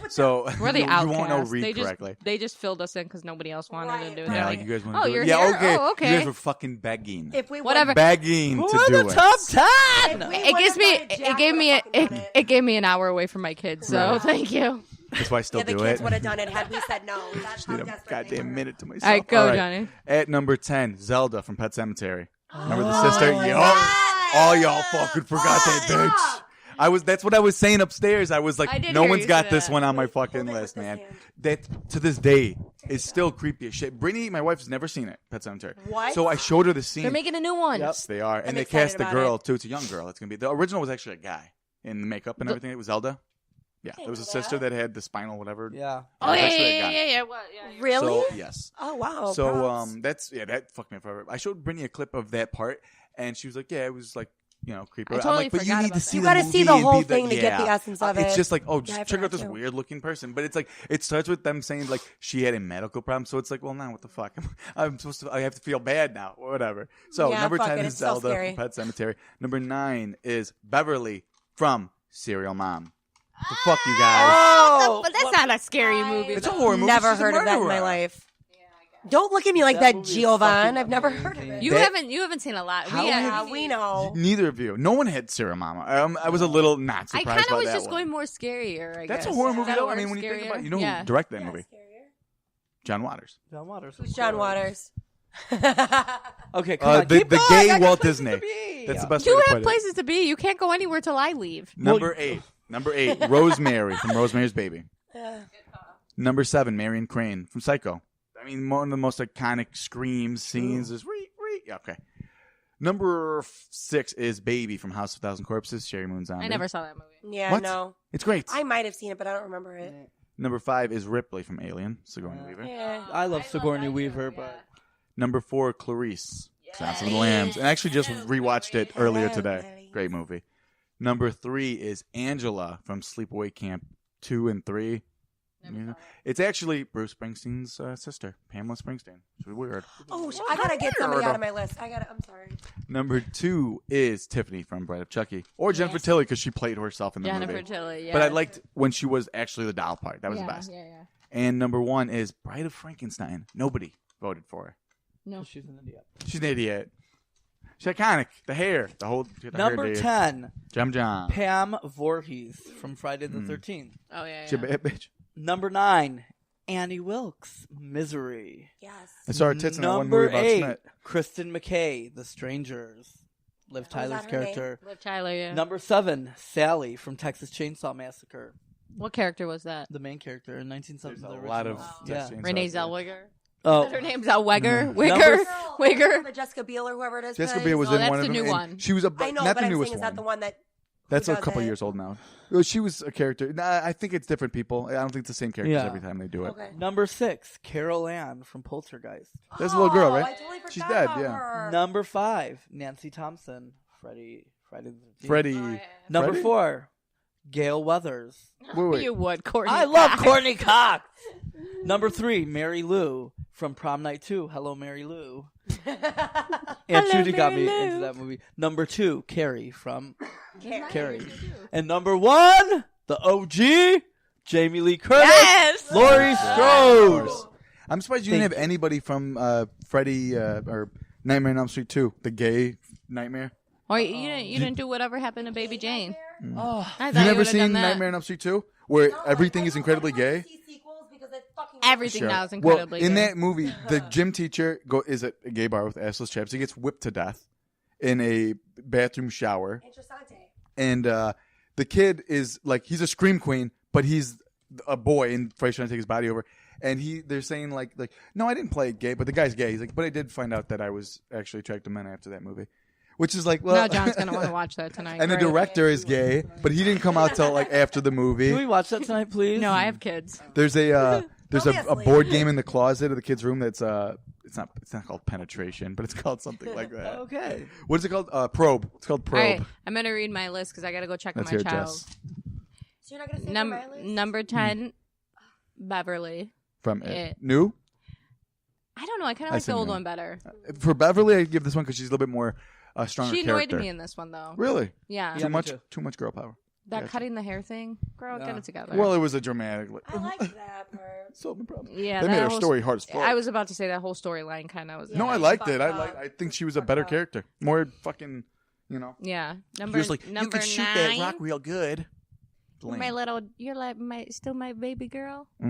So We're the you outcasts. won't know read they correctly. just filled us in because nobody else wanted Right, to do it. right. They're Yeah, like, like you guys want oh, to do you're it. Yeah, here? okay. Oh, okay. You guys were fucking begging. If we Whatever. Begging to We're do the it. top 10. it gives me it gave me an hour away from my kids, so Right. thank you. That's why I still Yeah, the do kids it. would have done it had we said no. That's how Need a desperate they goddamn were. minute to myself. All right, go, Johnny. At number 10, Zelda from Pet Sematary. Remember the sister? Yup. All y'all fucking forgot that bitch. That's what I was saying upstairs. I was I like, did no hear one's you got say this that. one on my fucking hold it list, with man. this hand. That to this day is still creepy as shit. Brittany, my wife, has never seen it, Pet Sematary. What? So I showed her the scene. They're making a new one. Yes, they are. And I'm they excited cast the about girl, it. too. It's a young girl. It's going to be. The original was actually a guy in the makeup and everything. It was Zelda. Yeah, there was a sister that had the spinal whatever. Yeah. Oh yeah, That's what I got. yeah. What? Yeah. Really? So, yes. Oh wow. So props. that fucked me up forever. I showed Brittany a clip of that part, and she was like, "Yeah, it was like creepy." I I'm totally like, "But you forgot need about to that. see You the gotta movie see the and whole be thing to get the essence of It's it. just like, Yeah, I check out forgot this too. weird looking person, but it's like it starts with them saying like she had a medical problem, so it's like, well, now what the fuck? I have to feel bad now or whatever. So Yeah, number fuck 10 it, is it's so Zelda scary. from Pet Sematary. Number 9 is Beverly from Serial Mom. The fuck, you guys. Oh, But that's not a scary movie. It's a though. horror movie. Never She's a heard of that in my murderer. life. Don't look at me like that, movie is Giovan. fucking I've never amazing. heard of it. You haven't seen a lot. Yeah, we know. Neither of you. No one had Serial Mama. I was a little not I surprised kind of by was that just one. going more scarier. I That's guess. a horror Is movie, that a though. I word, mean, when you think about it, you know yeah. who directed that movie? John Waters. John Waters. Who's John Waters? Okay, come on. The keep going. gay I got Walt places Disney. to be. That's the best You way to have put it. places to be. You can't go anywhere till I leave. Number 8, Rosemary from Rosemary's Baby. Number 7, Marion Crane from Psycho. I mean, one of the most iconic scream scenes is yeah, okay. Number 6 is Baby from House of 1,000 Corpses. Sherry Moon Zombie. I never saw that movie. Yeah, What? no. It's great. I might have seen it, but I don't remember it. Number 5 is Ripley from Alien. Sigourney Weaver. Yeah. I love Sigourney Weaver, but Number 4, Clarice. Silence of the Lambs. And I actually just rewatched it earlier today. Great movie. Number 3 is Angela from Sleepaway Camp 2 and 3. It's actually Bruce Springsteen's sister, Pamela Springsteen. It's weird. Oh, I gotta get somebody out of my list. I'm sorry. Number 2 is Tiffany from Bride of Chucky. Or Jennifer Tilly because she played herself in the Jennifer movie. Tilly. Yeah. But I liked when she was actually the doll part. That was yeah, the best. Yeah, yeah. And number 1 is Bride of Frankenstein. Nobody voted for her. No. she's an idiot. She's an idiot. She's iconic. The hair. The whole the Number hair, dude. 10, Jam Jam. Pam Voorhees from Friday the 13th. Oh yeah. She a yeah. bad bitch. Number 9, Annie Wilkes, Misery. Yes. I saw her tits in that one Number movie about 8, Schmidt. Kristen McKay, The Strangers. Liv Tyler's that her character. Liv Tyler. Yeah. Number 7, Sally from Texas Chainsaw Massacre. What character was that? The main character in 1970s. There's a the lot of original. Texas Yeah. Chainsaw Renee Massacre. Zellweger. Oh, Her name's Zellweger. Number- Wigger. The Jessica Biel or whoever it is. Jessica plays. Biel was Oh, in that's one the of them. new and one. She was a I know, not but the I'm newest saying, is one. that the one that? That's who a does couple it? years old now. Well, she was a character. Nah, I think it's different people. I don't think it's the same characters Yeah. every time they do it. Okay. Number 6, Carol Ann from Poltergeist. That's a little girl, Oh, right? I totally forgot She's dead, about yeah. her. Number 5, Nancy Thompson, Friday the 13th. Freddie. Number Freddie? 4, Gail Weathers. Wait. You would, Courtney. I love Cox. Courtney Cox. Number 3, Mary Lou from Prom Night 2. Hello, Mary Lou. Aunt Judy got me Mary Lou. into that movie. Number 2, Carrie from Carrie. And number 1, the OG, Jamie Lee Curtis, Yes. Laurie Strode. I'm surprised you didn't have anybody from Freddy or Nightmare on Elm Street 2, the gay Nightmare. Or you didn't do whatever happened to Baby Jane. Oh, I thought You never would've done seen that. Nightmare on Elm Street 2, where everything is incredibly gay? Everything Sure. now is incredibly well, in gay. that movie, the gym teacher is at a gay bar with assless chaps. He gets whipped to death in a bathroom shower. And the kid is like, he's a scream queen, but he's a boy and Freddy's trying to take his body over. And they're saying like, no, I didn't play gay, but the guy's gay. He's like, but I did find out that I was actually attracted to men after that movie. Which is like, well. Now John's going to want to watch that tonight. And the Great. director is gay, but he didn't come out till like after the Can movie. we watch that tonight, please? No, I have kids. There's a Obviously. board game in the closet of the kid's room that's it's not called penetration, but it's called something like that. Okay. What is it called? Probe. It's called All Probe. right, I'm going to read my list because I got to go check on Let's my hear it, child. Jess. So you're not gonna say my list? Number 10, Beverly. From It. New. I don't know. I kind of I like the see old New. one better. For Beverly, I give this one because she's a little bit more stronger She annoyed character. me in this one, though. Really? Yeah. Yeah, me too. Too much girl power. That Gotcha. cutting the hair thing. Girl, Yeah. get it together. Well, it was a dramatic. I like that part. Solved the problem. yeah, They that made her whole story hard as fuck. I was about to say that whole storyline kind of was. No, I Yeah, liked she it. fucked up. I think she was a better character. More fucking, you know. Yeah. She Number was like, number you can shoot 9. that rock real good. You're my little. You're like still my baby girl. Oh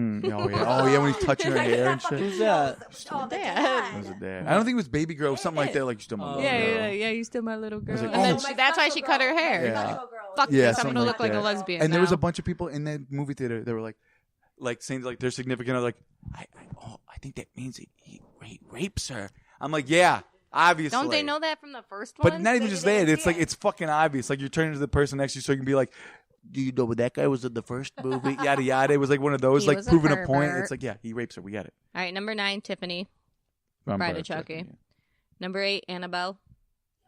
yeah. Oh yeah. When he's touching her hair and shit. Who's that? Oh, the Dad. That was a dad. I don't think it was baby girl. It was something like that. Like you still my Oh. little Yeah, girl. yeah. You still my little girl. was like, and then oh. that's why she cut her hair. Yeah. Fuck Yeah, this. I'm something gonna like look like a that. lesbian. And there was now. a bunch of people in that movie theater that were like saying like their significant other, like, I think that means he rapes her. I'm like, yeah, obviously. Don't they know that from the first one? But not even just that. It's like it's fucking obvious. Like you're turning to the person next to you so you can be like, do you know that guy was in the first movie? Yada yada. It was like one of those, He like was a proving a point. pervert. It's like, yeah, he rapes her. We get it. All right, number 9, Tiffany. I'm Bride glad of Chucky. yeah. Number 8, Annabelle.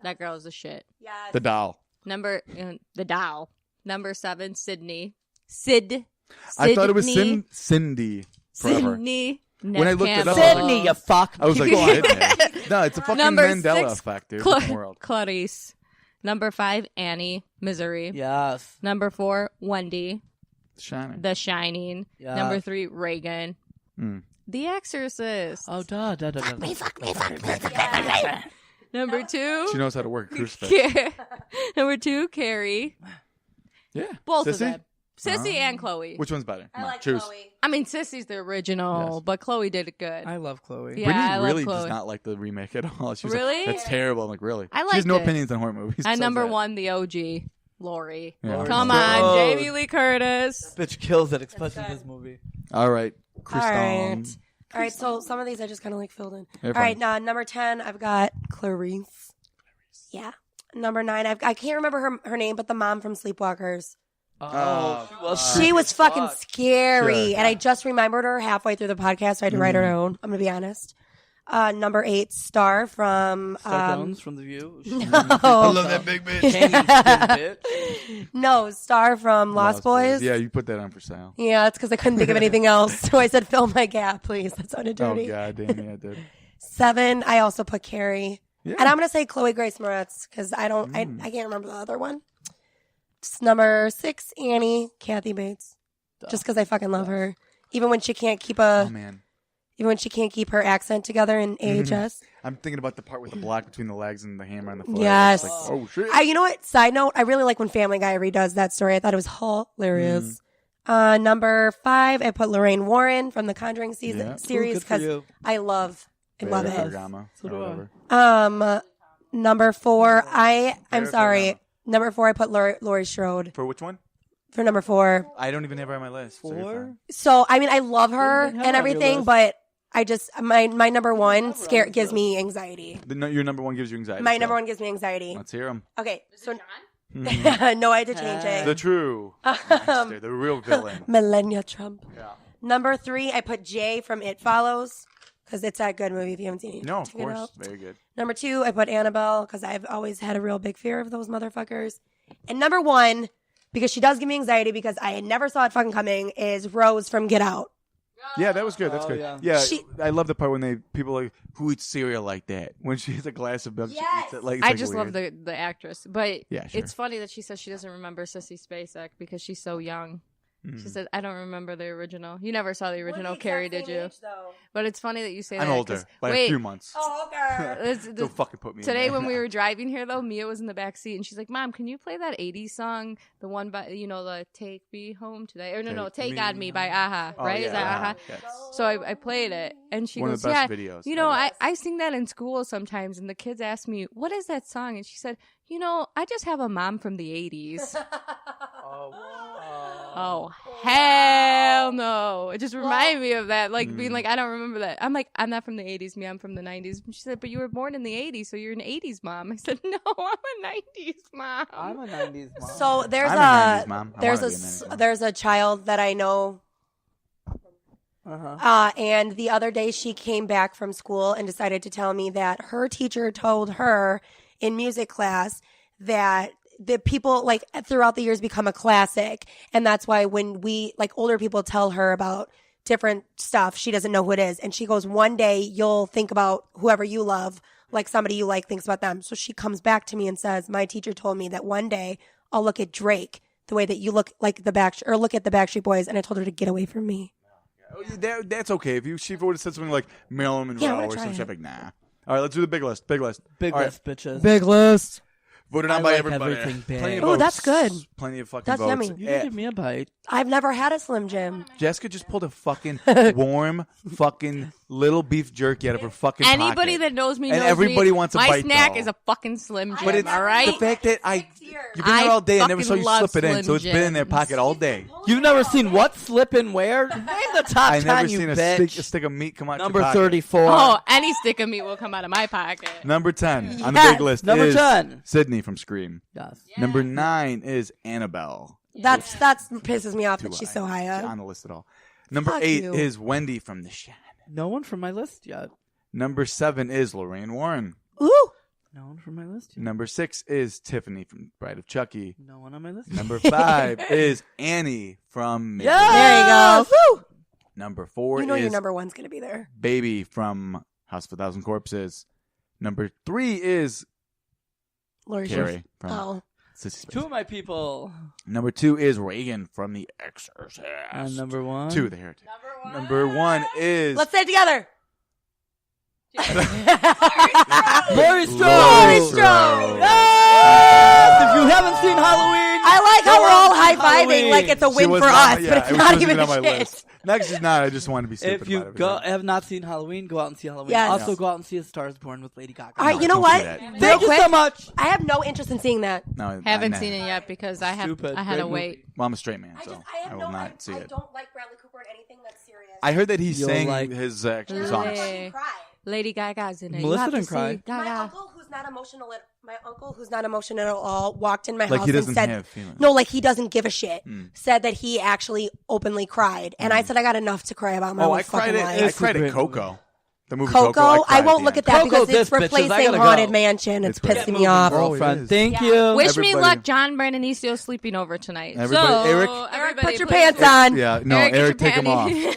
That girl is the shit. Yes. The doll. The doll. Number 7, Sydney. Sydney. I thought it was Cindy forever. Sydney. When I looked it up, Sydney, you fuck. I was like, Keep going. Sydney. No, it's a fucking Number Mandela 6, effect, dude. Different world. Clarice. Number 5, Annie. Misery. Yes. Number 4, Wendy. Shining. The Shining. Yes. Number 3, Reagan. Mm. The Exorcist. Oh, duh. Fuck me. Number 2. She knows how to work a crucifix. Number 2, Carrie. Yeah. Both Sissy? of them. Sissy and Chloe. Which one's better? I Come on, like choose. Chloe. I mean, Sissy's the original, Yes. but Chloe did it good. I love Chloe. Yeah, Brittany I love really does Chloe. not like the remake at all. She's Really? Like, that's terrible. I'm like, really? I She has liked no it. opinions on horror movies. And Says number that. 1, the OG, Lori. Yeah. Come Lori. on, Oh. Jamie Lee Curtis. Bitch kills it, especially this movie. All right. All Kristen. right. All right, so some of these I just kind of like filled in. You're All right, fine. number 10, I've got Clarice. Yeah. Number 9, I can't remember her name, but the mom from Sleepwalkers. Oh, she was. She was fucking scary, Sure. and I just remembered her halfway through the podcast, so I had to write her down. I'm gonna be honest. Number 8, Star from Star Jones from The View. no, that big bitch. Candy skin, bitch. no, Star from Lost Boys. Yeah, you put that on for sale. Yeah, it's because I couldn't think of anything else, so I said, "Fill my gap, please." That sounded Oh, dirty. god damn, yeah, dude. 7, I also put Carrie, Yeah. and I'm gonna say Chloe Grace Moretz because I can't remember the other one. Number 6, Annie, Kathy Bates, just because I fucking love her, even when she can't keep Oh, man. even when she can't keep her accent together in AHS. I'm thinking about the part with the block between the legs and the hammer on the foot. Yes. It's like, oh, shit. You know what? Side note, I really like when Family Guy redoes that story. I thought it was hilarious. Number 5, I put Lorraine Warren from the Conjuring Yeah. series Ooh, good for because you. I love Vera it. Ferragamo, So or do I. whatever. Number 4, I'm Vera sorry. Ferragamo. Number 4, I put Laurie Strode For which one? for number 4. I don't even have her on my list. So you're 4? fine. So, I mean, I love her Didn't have and her on your everything, list. but I just, my number 1 gives me anxiety. Your number 1 gives you anxiety. My so number 1 gives me anxiety. Let's hear them. Okay, so no, I had to change The it. true master, the real villain. Melania Trump. Yeah. Number 3, I put Jay from It Follows because it's a good movie if you haven't seen it. No, of check it course. out. Very good. Number 2, I put Annabelle because I've always had a real big fear of those motherfuckers. And number 1, because she does give me anxiety because I never saw it fucking coming, is Rose from Get Out. Yeah, that was good. That's Oh, good. yeah. Yeah, She- I love the part when people like, who eats cereal like that? When she has a glass of milk, she eats it like. It's I like just weird. love the actress, but Yeah, sure. it's funny that she says she doesn't remember Sissy Spacek because she's so young. Mm. She said, "I don't remember the original. You never saw the original, Carrie, did you?" But it's funny that you say I'm that. older 'cause- by wait, a few months. Oh, okay. Don't fucking put me today in there. when we were driving here though, Mia was in the back seat and she's like, "Mom, can you play that '80s song, the one by the Take Me Home Today, or no, Take Take Me on Me by Aha, Oh, right? yeah, Is that Aha?" Yes. So I played it and she One goes, of the best "Yeah, videos. you know, ever. I sing that in school sometimes, and the kids ask me, what is that song?' And she said, I just have a mom from the '80s." Oh, hell no. It just reminded me of that, like being like, I don't remember that. I'm like, I'm not from the '80s, me, I'm from the '90s. And she said, but you were born in the '80s, so you're an '80s mom. I said, no, I'm a '90s mom. I'm a 90s mom. So there's I'm a 90s mom. I there's wanna be a 90s mom. there's a child that I know, Uh-huh. and the other day she came back from school and decided to tell me that her teacher told her in music class that the people like throughout the years become a classic, and that's why when we like older people tell her about different stuff, she doesn't know who it is, and she goes, one day you'll think about whoever you love like somebody you like thinks about them. So she comes back to me and says, my teacher told me that one day I'll look at Drake the way that you look like look at the Backstreet Boys, and I told her to get away from me. Oh, that's okay. If she would have said something like Marilyn Monroe Yeah, I wanna or try some it. shit, like, nah. All right, let's do the big list. Big list. Big All right. list, bitches. Big list. Voted I on by like everybody. everything big. Plenty of Ooh, votes. that's good. Plenty of fucking That's votes. yummy. You can give me a bite. I've never had a Slim Jim. Jessica just pulled a fucking warm fucking little beef jerky out of her fucking Anybody pocket. that knows me And knows everybody me. wants a My bite, snack though. is a fucking Slim Jim, But it's all right? the fact that you've been I here all day. I never saw fucking you love slip it in, so Slim it's been in their Jims. pocket all day. You've never seen what slip and where? Name the top I 10, never you seen a bitch. stick of meat come out Number your pocket. 34. Oh, any stick of meat will come out of my pocket. Number 10 on the Yes. big list Number is 10. Sydney from Scream. Yes. Number 9 is Annabelle. That pisses me off that she's so high up. On the list at all. Number Fuck 8 you. is Wendy from The Shannon. No one from my list yet. Number 7 is Lorraine Warren. Ooh. No one from my list yet. Number 6 is Tiffany from Bride of Chucky. No one on my list. Number 5 is Annie from Midnight. Yeah! There you go. Woo. Number 4 You know is your number one's going to be there. Baby from House of a Thousand Corpses. Number 3 is Lori Carrie from Oh. Sissy Spacek. Two of my people. Number 2 is Reagan from The Exorcist. And number 1. 2, The Heretic. Number 1 is... Let's say it together. Laurie Strode. Laurie Strode. Yes! If you haven't seen Halloween, I like how we're all high-fiving Halloween. like it's a She win was for not- us, yeah, but it's it not wasn't even on my shit. list. Next is not. I just wanted to be stupid if you about it. have not seen Halloween, go out and see Halloween. Yes. Also, Yes. go out and see A Star Is Born with Lady Gaga. All right, you know don't what? do that. Real Thank you quick, so much. I have no interest in seeing that. No, Haven't nah. seen it yet because I had Stupid. to Great wait. Well, I'm a straight man, so I will not see I it. don't like Bradley Cooper in anything that's serious. I heard that he You'll sang like- his songs. Yeah. Cry. Lady Gaga's in it. Melissa you have didn't to cry. see Gaga. My uncle who's not emotional at all walked in my Like house he doesn't and said, have feelings. no, like he doesn't give a shit. Said that he actually openly cried. And I said, I got enough to cry about my Oh, whole I cried fucking at life. I It's a cried at great Coco. The movie Coco, Coco. I won't look at that Coco, because it's this bitches, I replacing gotta Haunted go. Mansion. It's It's pissing right. me off. Oh, it Girlfriend. is. Thank you. Wish me Everybody- luck. John Brennan he's still sleeping over tonight. Everybody- so, Eric- everybody Put your please- pants on. Yeah, no, Eric, get Eric, your take him off. panties.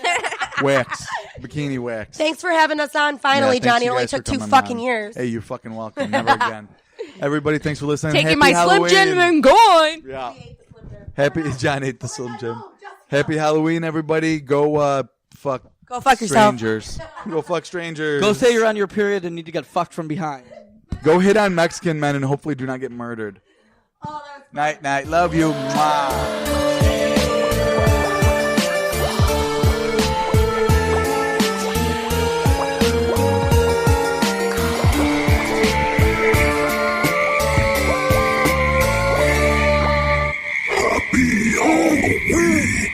Wax, bikini wax. Thanks for having us on finally, Yeah, thanks Johnny. It you only guys for took 2 coming fucking on. years. Hey, you're fucking welcome. Never again. Everybody, thanks for listening. Taking Happy my Halloween. Slim Jim and going. Yeah. Happy John ate the Slim Jim. Happy Halloween, everybody. Go fuck. Go fuck yourself. Strangers. Go fuck strangers. Go say you're on your period and need to get fucked from behind. Go hit on Mexican men and hopefully do not get murdered. Night, night. Love you. Mwah. Happy Halloween.